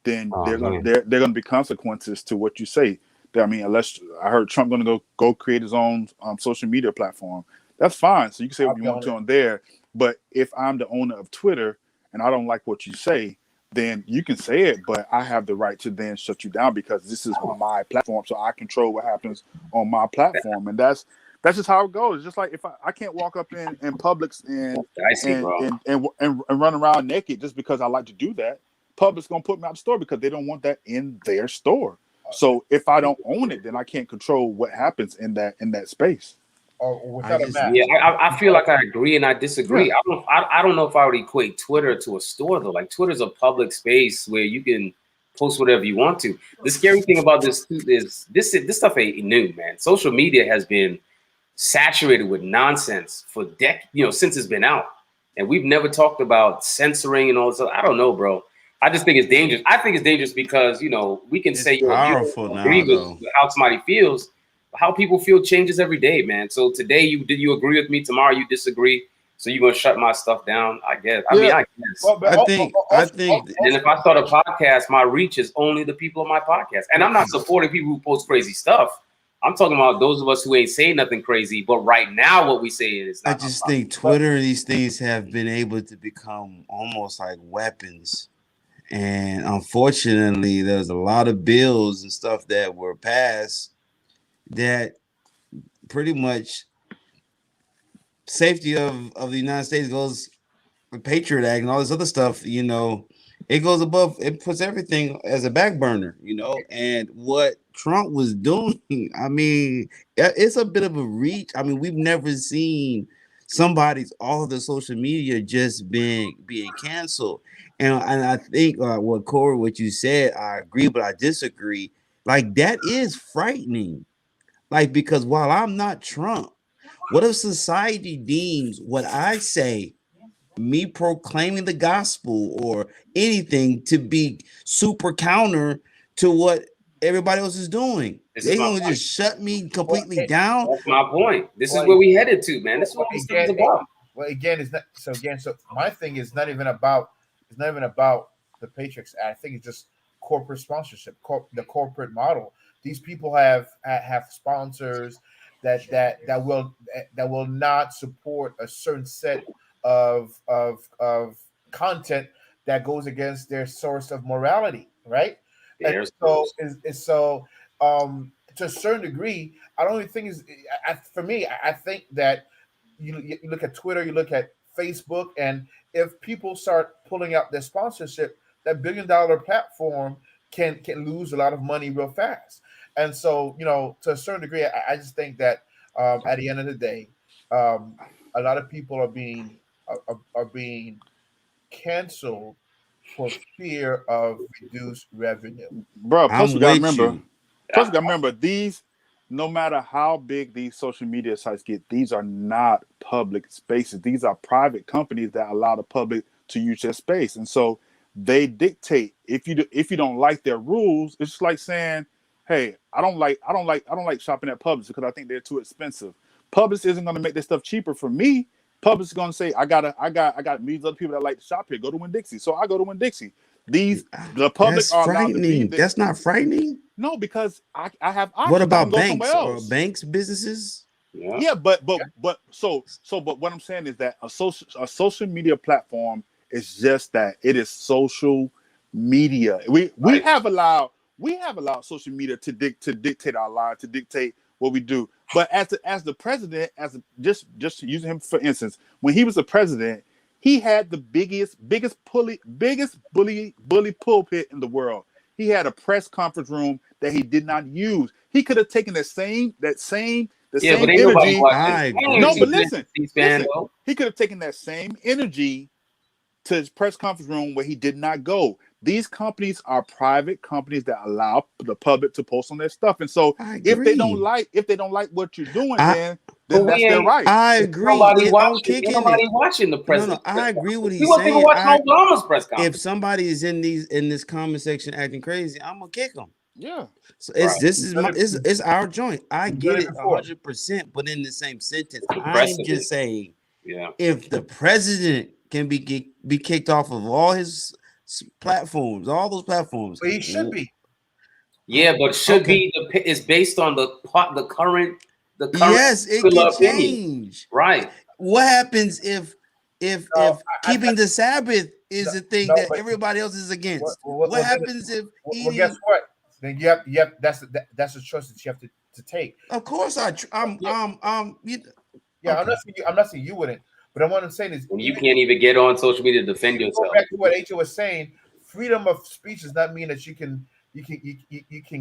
then there are gonna be consequences to what you say. I mean, unless I heard Trump gonna go create his own social media platform. That's fine. So you can say what you want to on there. But if I'm the owner of Twitter and I don't like what you say, then you can say it, but I have the right to then shut you down because this is my platform, so I control what happens on my platform, and that's just how it goes. It's just like if I can't walk up in Publix and run around naked just because I like to do that. Publix gonna put me out of the store because they don't want that in their store. So if I don't own it, then I can't control what happens in that space.
Or without a mask.
Yeah, I feel like I agree and I disagree. Yeah. I don't know if I would equate Twitter to a store though. Like Twitter's a public space where you can post whatever you want to. The scary thing about this is this stuff ain't new, man. Social media has been saturated with nonsense for since it's been out, and we've never talked about censoring and all this. I don't know, bro. I just think it's dangerous. I think it's dangerous because we can say you
powerful
don't
now,
agree
though.
with how somebody feels. How people feel changes every day, man. So today you agree with me, tomorrow you disagree. So you're gonna shut my stuff down, I guess. I mean, I guess.
Well, but
I think,
And then if I start a podcast, my reach is only the people of my podcast. And I'm not supporting people who post crazy stuff. I'm talking about those of us who ain't saying nothing crazy. But right now, what we say is
I
not.
just think Twitter and these things have been able to become almost like weapons. And unfortunately, there's a lot of bills and stuff that were passed that pretty much safety of the United States goes the Patriot Act and all this other stuff, it goes above, it puts everything as a back burner, and what Trump was doing, I mean, it's a bit of a reach. I mean, we've never seen somebody's all of the social media just being canceled. And I think what Corey, what you said, I agree, but I disagree. Like, that is frightening. Like, because while I'm not Trump, what if society deems what I say, me proclaiming the gospel or anything, to be super counter to what everybody else is doing? They gonna just shut me completely down.
That's my point. This is where we headed to, man. This is what this is about.
Well, again, it's not so. Again, so my thing is not even about. It's not even about the Patriots Act. I think it's just corporate sponsorship, the corporate model. These people have sponsors that will not support a certain set of content that goes against their source of morality, right? And so to a certain degree, I don't even think is for me. I think that you look at Twitter, you look at Facebook, and if people start pulling out their sponsorship, that $1 billion platform can lose a lot of money real fast. And so, to a certain degree, I just think that at the end of the day, a lot of people are being canceled for fear of reduced revenue.
Bro, plus
I'm
we gotta
with
remember.
you.
Plus we gotta remember these. No matter how big these social media sites get, these are not public spaces. These are private companies that allow the public to use their space, and so they dictate. If you don't like their rules, it's just like saying, "Hey, I don't like shopping at Publix because I think they're too expensive." Publix isn't going to make this stuff cheaper for me. Publix is going to say, "I got these other people that like to shop here. Go to Winn-Dixie." So I go to Winn-Dixie. The public
That's
are allowed to be
frightening. That's not frightening.
No, because I have options.
What
I
about
can go somewhere
banks or
else.
banks businesses?
Yeah, but what I'm saying is that a social media platform is just that. It is social media. We have allowed social media to dictate our lives, to dictate what we do. But as the president, just using him for instance, when he was the president, he had the biggest bully pulpit in the world. He had a press conference room that he did not use. He could have taken the same energy.
I agree.
No, but listen. He could have taken that same energy to his press conference room where he did not go. These companies are private companies that allow the public to post on their stuff, and so if they don't like what you're doing, then that's their right.
I agree.
Nobody watching the president.
No, I agree with he's
saying.
People
watching Obama's press conference.
If somebody is in this comment section acting crazy, I'm gonna kick them.
Yeah.
So it's our joint. I get it 100%, but in the same sentence, I'm just saying, if the president can be kicked off of all his platforms, all those platforms,
but he should be.
Yeah, but is based on the current.
Yes, it can change.
Right.
What happens if keeping the Sabbath is the thing that everybody else is against? What happens if eating?
Well, guess what? Then you have that's a choice that you have to take.
Of course, I'm
not saying you wouldn't, but what I'm saying is
when you can't even get on social media to defend yourself.
Go back to what H.O. was saying. Freedom of speech does not mean that you can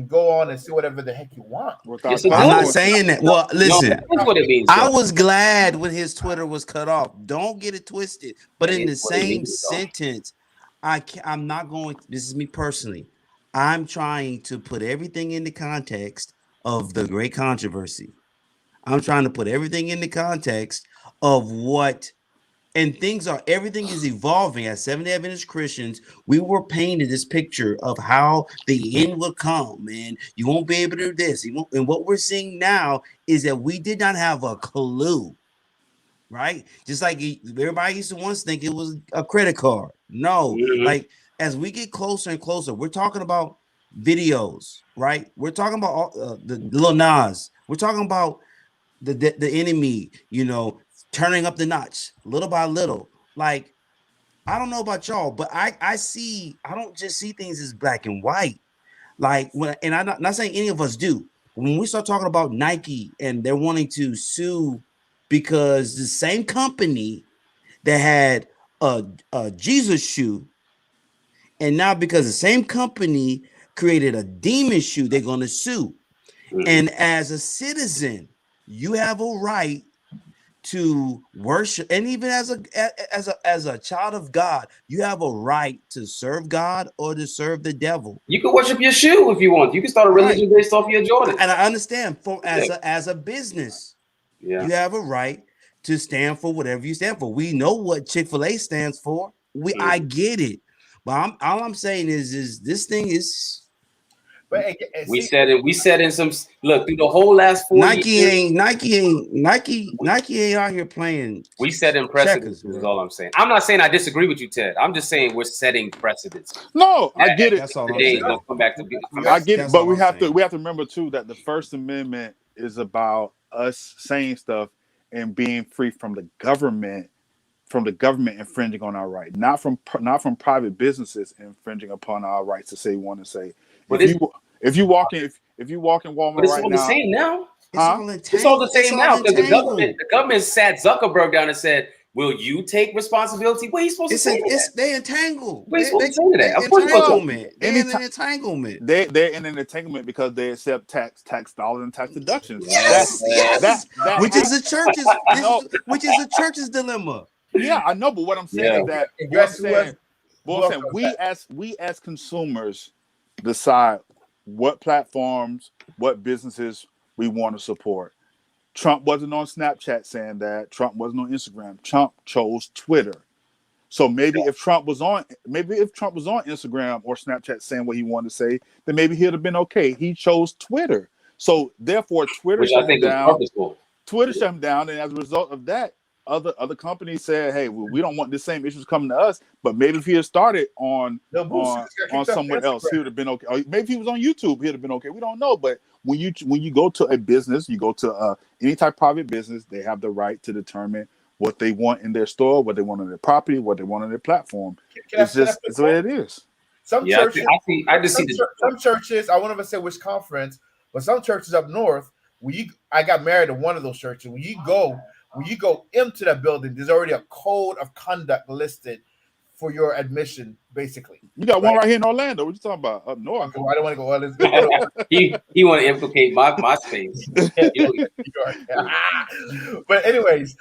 go on and say whatever the heck you want.
I'm not saying that. Well, listen, what it means, I was glad when his Twitter was cut off. Don't get it twisted. But in the same sentence, I'm not going. This is me personally. I'm trying to put everything in the context of the great controversy. I'm trying to put everything in the context of what and everything is evolving. As Seventh-day Adventist Christians, we were painted this picture of how the end will come and you won't be able to do this. And what we're seeing now is that we did not have a clue, right? Just like everybody used to once think it was a credit card. No,
Mhm.
like as we get closer and closer, we're talking about videos, right? We're talking about the Lil Nas. We're talking about the enemy, turning up the notch little by little. Like, I don't know about y'all, but I don't just see things as black and white. Like when, and I'm not saying any of us do. When we start talking about Nike and they're wanting to sue because the same company that had a Jesus shoe, and now because the same company created a demon shoe, they're going to sue.
Mhm.
And as a citizen, you have a right to worship, and even as a child of God, you have a right to serve God or to serve the devil.
You can worship your shoe if you want. You can start a
Right.
religion based off your Jordans.
And I understand
Yeah.
as a business,
Yeah.
you have a right to stand for whatever you stand for. We know what Chick-fil-A stands for. I get it. But all I'm saying is this thing is
But
We
see,
said in some look through the whole last 4 years.
Nike ain't out here playing
We set in
checkers,
precedents, is
bro.
all I'm saying. I'm not saying I disagree with you, Ted. I'm just saying we're setting precedents.
No, I
At
get
the
it.
That's all
end of
I'm
the day,
saying.
it's gonna come back to
I get it,
That's
but
all I'm saying.
we have to remember too that the First Amendment is about us saying stuff and being free from the government infringing on our right, not from private businesses infringing upon our rights to say what we want to say.
But
If you walk in Walmart
it's
right
all the
now,
same now.
It's
huh?
all
It's all the
entangled. It's
same
all
now because
entangled.
the government sat Zuckerberg down and said, "Will you take responsibility?" What are you supposed to say to that?
They entangled.
What are you supposed to say to that? Of course, you're
Well,
supposed to.
Entanglement. They in an
anytime
entanglement.
they're in an entanglement because they accept tax dollars and tax deductions.
Yes, yes.
That
Which is the church's
no,
which is the church's dilemma.
yeah, I know, but what I'm saying
Yeah.
is that
and
what I'm
guess who has
saying, we as consumers decide what platforms, what businesses we want to support. Trump wasn't on Snapchat saying that. Trump wasn't on Instagram. Trump chose Twitter. So maybe if Trump was on Instagram or Snapchat saying what he wanted to say, then maybe he'd have been okay. He chose Twitter. So therefore Twitter
Which I
shut him
think was
down.
purposeful.
And as a result of that, other companies said, "Hey, well, we don't want the same issues coming to us." But maybe if he had started on
no boost, got kicked off
somewhere else, he
Instagram.
would have been okay. Or maybe if he was on YouTube, he'd have been okay. We don't know. But when you go to a business, you go to any type of private business, they have the right to determine what they want in their store, what they want on their property, what they want on their platform. It's the way it is.
Some
Yeah,
churches,
I just see the
some churches. I won't even say which conference, but some churches up north. I got married to one of those churches. When you go into that building, there's already a code of conduct listed for your admission, basically.
You got one right here in Orlando. What you talking about? Up north?
I don't want to go. Well,
he want to implicate my space.
But anyways,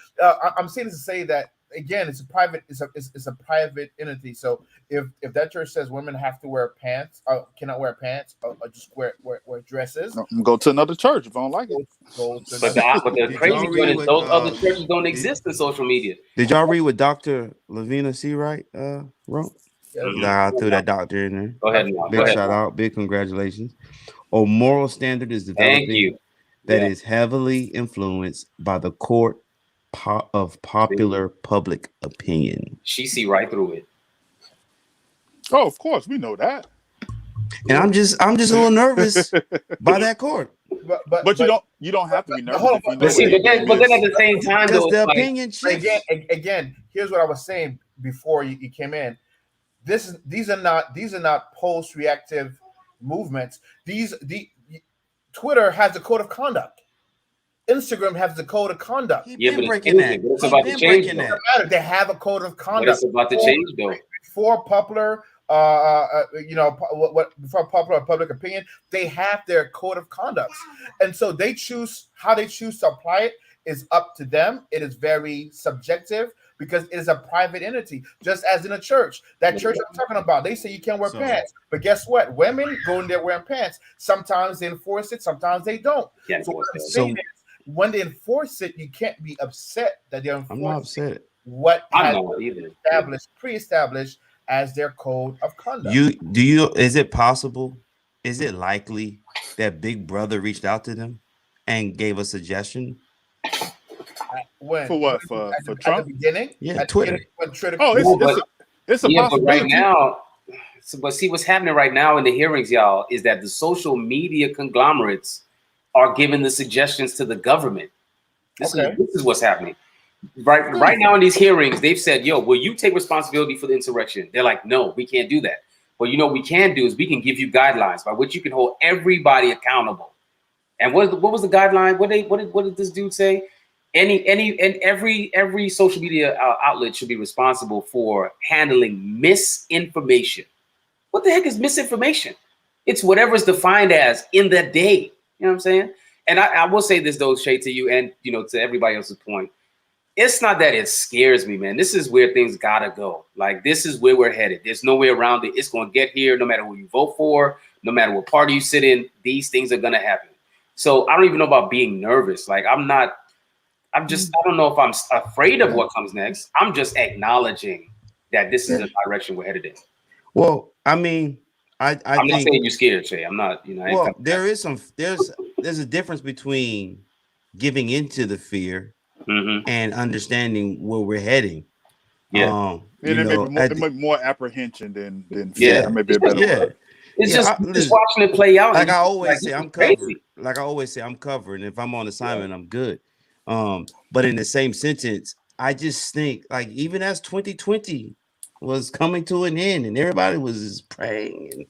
I'm saying this to say that again, it's a private entity. So if that church says women have to wear pants, cannot wear pants, or just wear dresses,
Go to another church if I don't like it.
go to
But
another.
the
Did
crazy
y'all
joint
read
is
what,
those other churches don't
did-
exist in social media.
Did y'all read what Dr. Lavina Seawright wrote?
Yeah.
I threw that doctor in there.
Go ahead now.
Big shout out, big congratulations. A moral standard is
Thank
developing
you.
that is heavily influenced by the court of popular public opinion.
She see right through it.
Oh, of course, we know that.
And I'm just a little nervous by that court.
But you don't have to be nervous.
Hold on,
If you know
But see,
what
but then at the same time,
Because
though,
the
it's like,
opinion shifts.
again, here's what I was saying before you came in. These are not post-reactive movements. Twitter has a code of conduct. Instagram has the code of conduct.
yeah, but
breaking that.
it's about to change. Though.
They have a code of
But
conduct.
it's about to change, though.
For popular, before popular public opinion, they have their code of conduct, and so how they choose to apply it is up to them. It is very subjective, because it is a private entity, just as in a church. That church I'm talking about, they say you can't wear pants, but guess what? Women go in there wearing pants. Sometimes they enforce it, sometimes they don't. So what I'm saying is, when they enforce it, you can't be upset that they're enforcing
I'm not upset.
what has been established, pre-established as their code of conduct.
Is it possible? Is it likely that Big Brother reached out to them and gave a suggestion?
When?
For what? For Trump?
At the beginning?
Yeah,
at
Twitter.
It's a possibility.
But right now, but see what's happening right now in the hearings, y'all, is that the social media conglomerates are giving the suggestions to the government. This is what's happening. Right now in these hearings, they've said, yo, will you take responsibility for the insurrection? They're like, no, we can't do that. But what we can do is we can give you guidelines by which you can hold everybody accountable. And what was the guideline? What did this dude say? Every social media outlet should be responsible for handling misinformation. What the heck is misinformation? It's whatever is defined as in that day. You know what I'm saying? And I will say this though, Shay, to you and to everybody else's point. It's not that it scares me, man. This is where things gotta go. Like, this is where we're headed. There's no way around it. It's gonna get here no matter who you vote for, no matter what party you sit in, these things are gonna happen. So I don't even know about being nervous. Like, I don't know if I'm afraid of what comes next. I'm just acknowledging that this is the direction we're headed in.
Well, I mean, I'm
not saying you're scared, Shay. I'm not,
well, there's a difference between giving into the fear and understanding where we're heading.
And it may be more apprehension than fear. That may be a better word.
It's just watching it play out.
Like I always say, I'm covered. Like I always say, I'm covered. And if I'm on assignment, I'm good. But in the same sentence, I just think, like, even as 2020 was coming to an end and everybody was praying and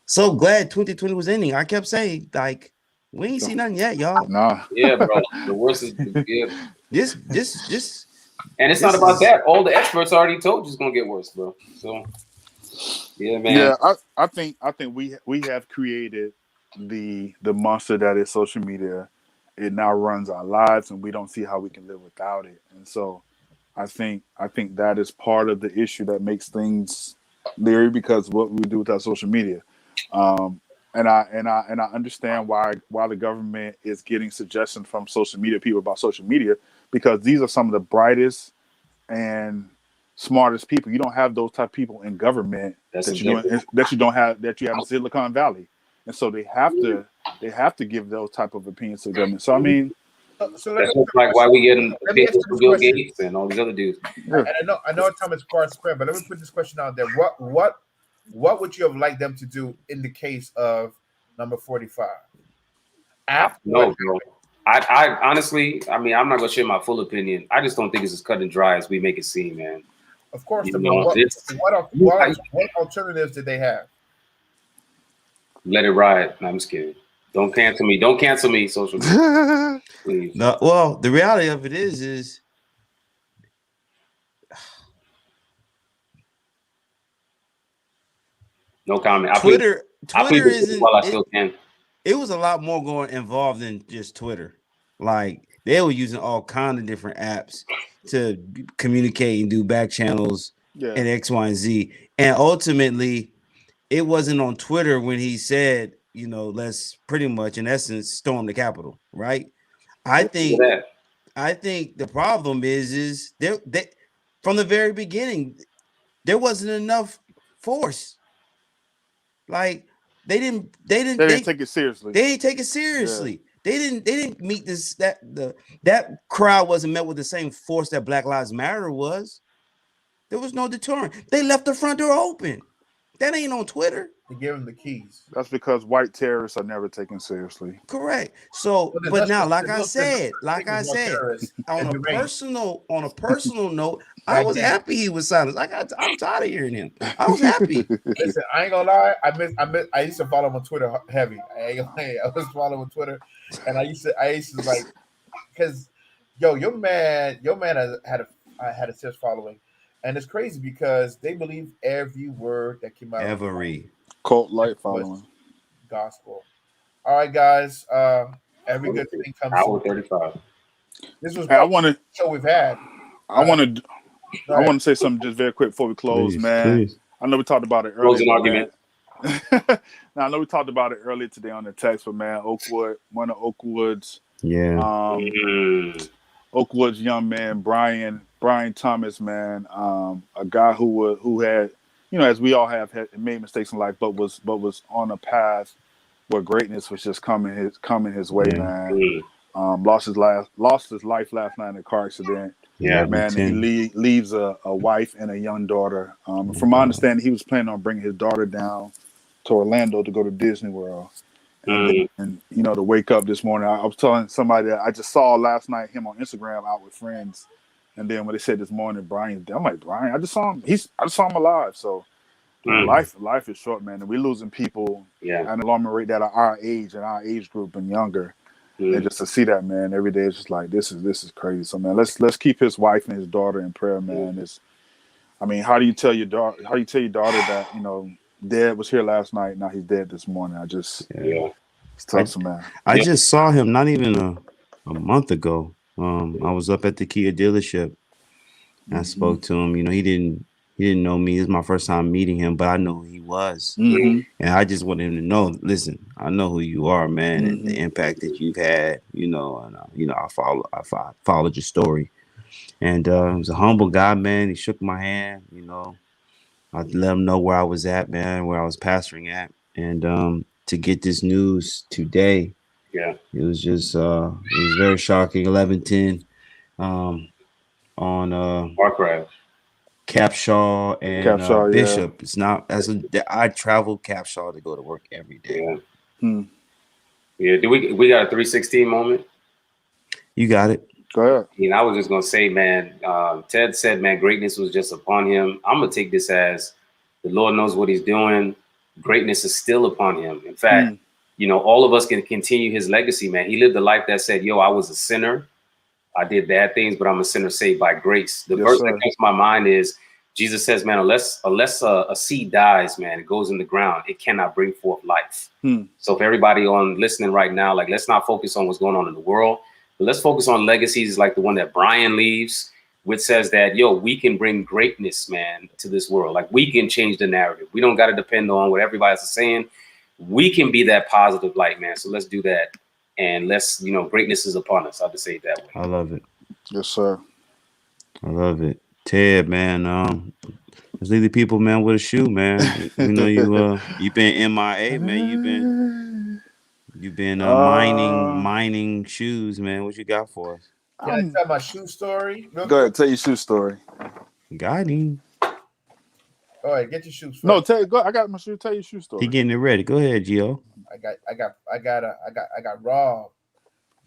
so glad 2020 was ending, I kept saying, like, we ain't seen nothing yet, y'all.
Nah.
Yeah, bro. The worst is
This
and it's not about that. All the experts already told you it's gonna get worse, bro. So yeah, man.
Yeah, I think we have created the monster that is social media. It now runs our lives, and we don't see how we can live without it. And so, I think that is part of the issue that makes things leery, because what we do with our social media. And I understand why the government is getting suggestions from social media people about social media, because these are some of the brightest and smartest people. You don't have those type of people in government that you have in Silicon Valley, and so they have to give those type of opinions to the government. So I mean,
that's like why we getting Bill Gates and all these other dudes.
Yeah. And I know time is far spent, but let me put this question out there: What would you have liked them to do in the case of number 45?
No, bro. I honestly, I mean, I'm not gonna share my full opinion. I just don't think it's as cut and dry as we make it seem, man.
Of course, what alternatives did they have?
Let it ride. No, I'm just kidding. Don't cancel me. Don't cancel me, social media. Please.
No, well, the reality of it is
no comment.
Twitter
isn't. While I still can.
It was a lot more involved than just Twitter. Like, they were using all kinds of different apps to communicate and do back channels and X, Y, and Z. And ultimately, it wasn't on Twitter when he said, let's pretty much, in essence, storm the Capitol, right? I think the problem is they from the very beginning, there wasn't enough force. Like, they didn't take it seriously. They didn't take it seriously. Yeah. They didn't meet that crowd wasn't met with the same force that Black Lives Matter was. There was no deterrent. They left the front door open. That ain't on Twitter.
They gave them the keys.
That's because white terrorists are never taken seriously.
Correct. So, but now, like I said, on a personal note, I was happy he was silenced. I'm tired of hearing him. I was happy.
Listen, I ain't gonna lie. I used to follow him on Twitter heavy. I was following Twitter, and I used to like, because your man had a serious following, and it's crazy because they believe every word that came out.
Every
cult light following
gospel. All right, guys. Every good thing comes.
Hour 35.
This was the show we've had.
I want to I want to say something just very quick before we close,
Please,
man.
please.
I know we talked about it
Closing
earlier,
argument.
man. Now I know we talked about it earlier today on the text, but man, one of Oakwood's,
Yeah.
Oakwood's young man, Brian Thomas, man, a guy who had, as we all have had made mistakes in life, but was on a path where greatness was just coming his way, man. Lost his life last night in a car accident.
Yeah,
man. And he leaves a wife and a young daughter. From my understanding, he was planning on bringing his daughter down to Orlando to go to Disney World. And to wake up this morning, I was telling somebody that I just saw last night him on Instagram out with friends, and then when they said this morning, Brian, I'm like, Brian, I just saw him. I just saw him alive. So life is short, man, and we're losing people at an alarming rate that are our age and our age group and younger. And just to see that, man, every day it's just like this is crazy. So man, let's keep his wife and his daughter in prayer, man. How do you tell your daughter that Dad was here last night, now he's dead this morning? It's tough, man.
I just saw him not even a month ago. I was up at the Kia dealership. I spoke to him. He didn't know me. It was my first time meeting him, but I know who he was. And I just wanted him to know, listen, I know who you are, man, and the impact that you've had, and I followed your story. And he was a humble guy, man. He shook my hand, I let him know where I was at, man, where I was pastoring at. And to get this news today, it was just it was very shocking. 11:10 on Capshaw and Bishop. It's not I travel Capshaw to go to work every day.
Do we got a 316 moment?
You got it.
Go ahead.
I was just gonna say, man, Ted said, man, greatness was just upon him. I'm gonna take this as the Lord knows what he's doing. Greatness is still upon him. In fact, all of us can continue his legacy, man. He lived a life that said, I was a sinner. I did bad things, but I'm a sinner saved by grace. The verse that comes to my mind is Jesus says, man, unless a seed dies, man, it goes in the ground, it cannot bring forth life. So if everybody on listening right now, like, let's not focus on what's going on in the world, but let's focus on legacies like the one that Brian leaves, which says that, we can bring greatness, man, to this world. Like, we can change the narrative. We don't got to depend on what everybody else is saying. We can be that positive light, man. So let's do that. And let's, greatness is upon us. I'll just say it that way.
I love it.
Yes, sir.
I love it. Ted, man, let's leave the people, man, with a shoe, man. You've been MIA, man. You've been mining shoes, man. What you got for us?
Can I tell my shoe story?
Go ahead, tell your shoe story.
Got him.
All right, get your shoes first.
No, go. I got my shoe. Tell your shoe story.
He getting it ready. Go ahead, Gio.
I got robbed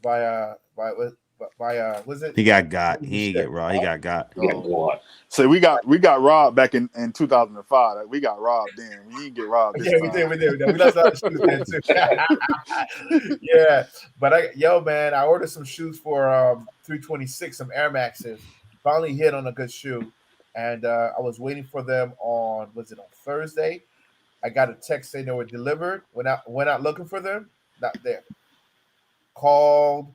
by was it?
He got. He ain't get robbed. He got.
So we got robbed back in 2005. Like, we got robbed then. We didn't get robbed. We did. We lost our shoes then too. Yeah, but man, I ordered some shoes for 326, some Air Maxes. Finally hit on a good shoe, and I was waiting for them on Thursday. I got a text saying they were delivered. Went out looking for them. Not there. Called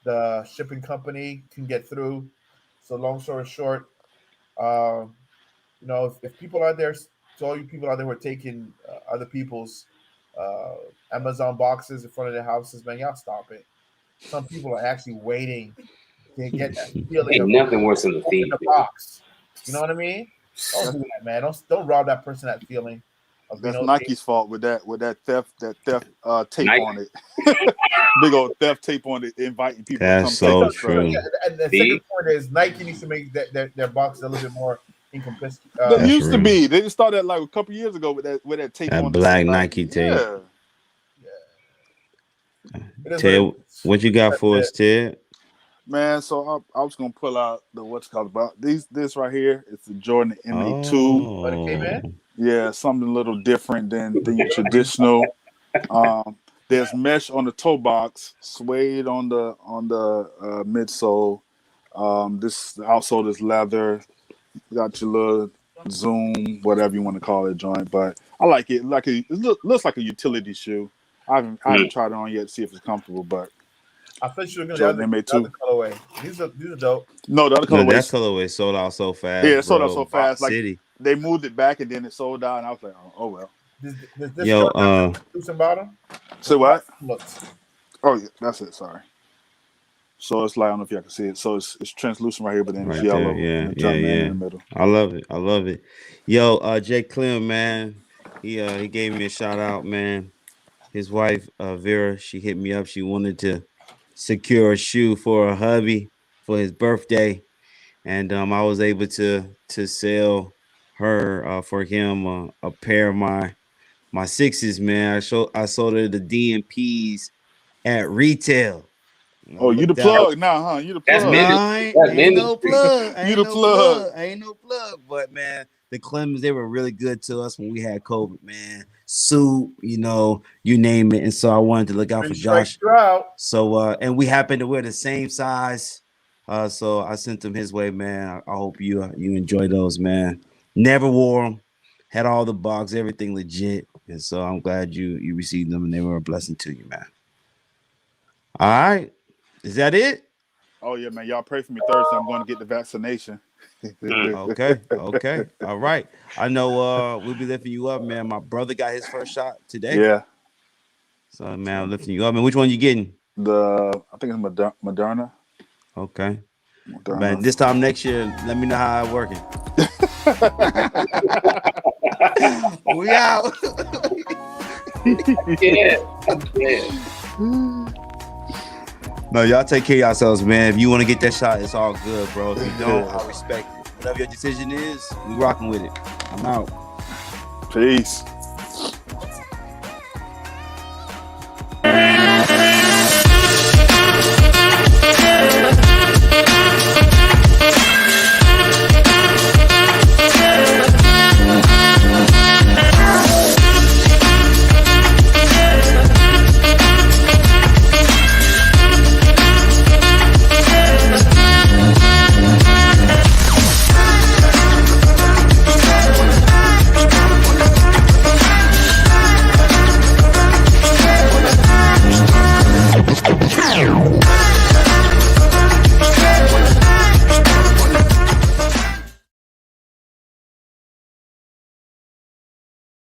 the shipping company, couldn't get through. So long story short, if people out there, to all you people out there who are taking other people's Amazon boxes in front of their houses, man, y'all stop it. Some people are actually waiting to get that feeling.
Ain't nothing worse than the thief.
The box. You know what I mean? Don't do that, man. Don't rob that person that feeling.
That's Nike's fault with that theft tape on it. Big old theft tape on it, inviting people.
That's so true.
And the second point is Nike needs to make their box a little bit more encompassing.
It used to be. They just started like a couple years ago with that tape on
black Nike tape.
Yeah.
Ted, what you got for us, Ted?
Man, so I was gonna pull out the what's called about this right here. It's the Jordan MA2.
Oh, it came in?
Yeah, something a little different than your traditional. There's mesh on the toe box, suede on the midsole. This outsole is leather. You got your little Zoom, whatever you want to call it, joint. But I like it. Looks like a utility shoe. I haven't tried it on yet to see if it's comfortable, but
I thought you were going
Jordan
to
MA2.
the other colorway. These are dope.
No, the other
No, that
colorways.
colorway sold out so fast.
Yeah, it sold out
bro.
so
Rock
fast. Like
City.
they moved it back and then it sold out, and I was like, oh well.
Does this
Yo,
shirt have translucent bottom?
So what?
Looks.
Oh yeah, that's it. Sorry. So it's like I don't know if y'all can see it. So it's translucent right here, but then it's
right
yellow.
there. Yeah,
and the
yeah,
Jumpman
yeah.
in the middle.
I love it. I love it. Yo, Jay Clem, man. He gave me a shout out, man. His wife, Vera, she hit me up. She wanted to secure a shoe for her hubby for his birthday, and I was able to sell her for him a pair of my sixes, man. I sold her the DMPs at retail. I
Oh, you the
looked out.
plug now, huh? You the
That's
plug.
No,
ministry. That's
ain't no
ministry.
plug.
You
Ain't
the
no
plug.
plug. Ain't no plug. But man, the Clemens, they were really good to us when we had COVID, man. Soup, you name it. And so I wanted to look out for Josh. So and we happened to wear the same size. So I sent them his way, man. I hope you enjoy those, man. Never wore them. Had all the box, everything legit. And so I'm glad you received them and they were a blessing to you, man. All right. Is that it?
Oh yeah, man. Y'all pray for me Thursday. I'm going to get the vaccination.
Okay. All right. I know we'll be lifting you up, man. My brother got his first shot today.
Yeah.
So man, I'm lifting you up. Man, which one you getting?
I think it's Moderna.
Okay.
Moderna.
Man, this time next year, let me know how it's working. We out.
Yeah.
No, y'all take care of yourselves, man. If you want to get that shot, it's all good, bro. If you don't, I respect it. Whatever your decision is, we rocking with it. I'm out.
Peace.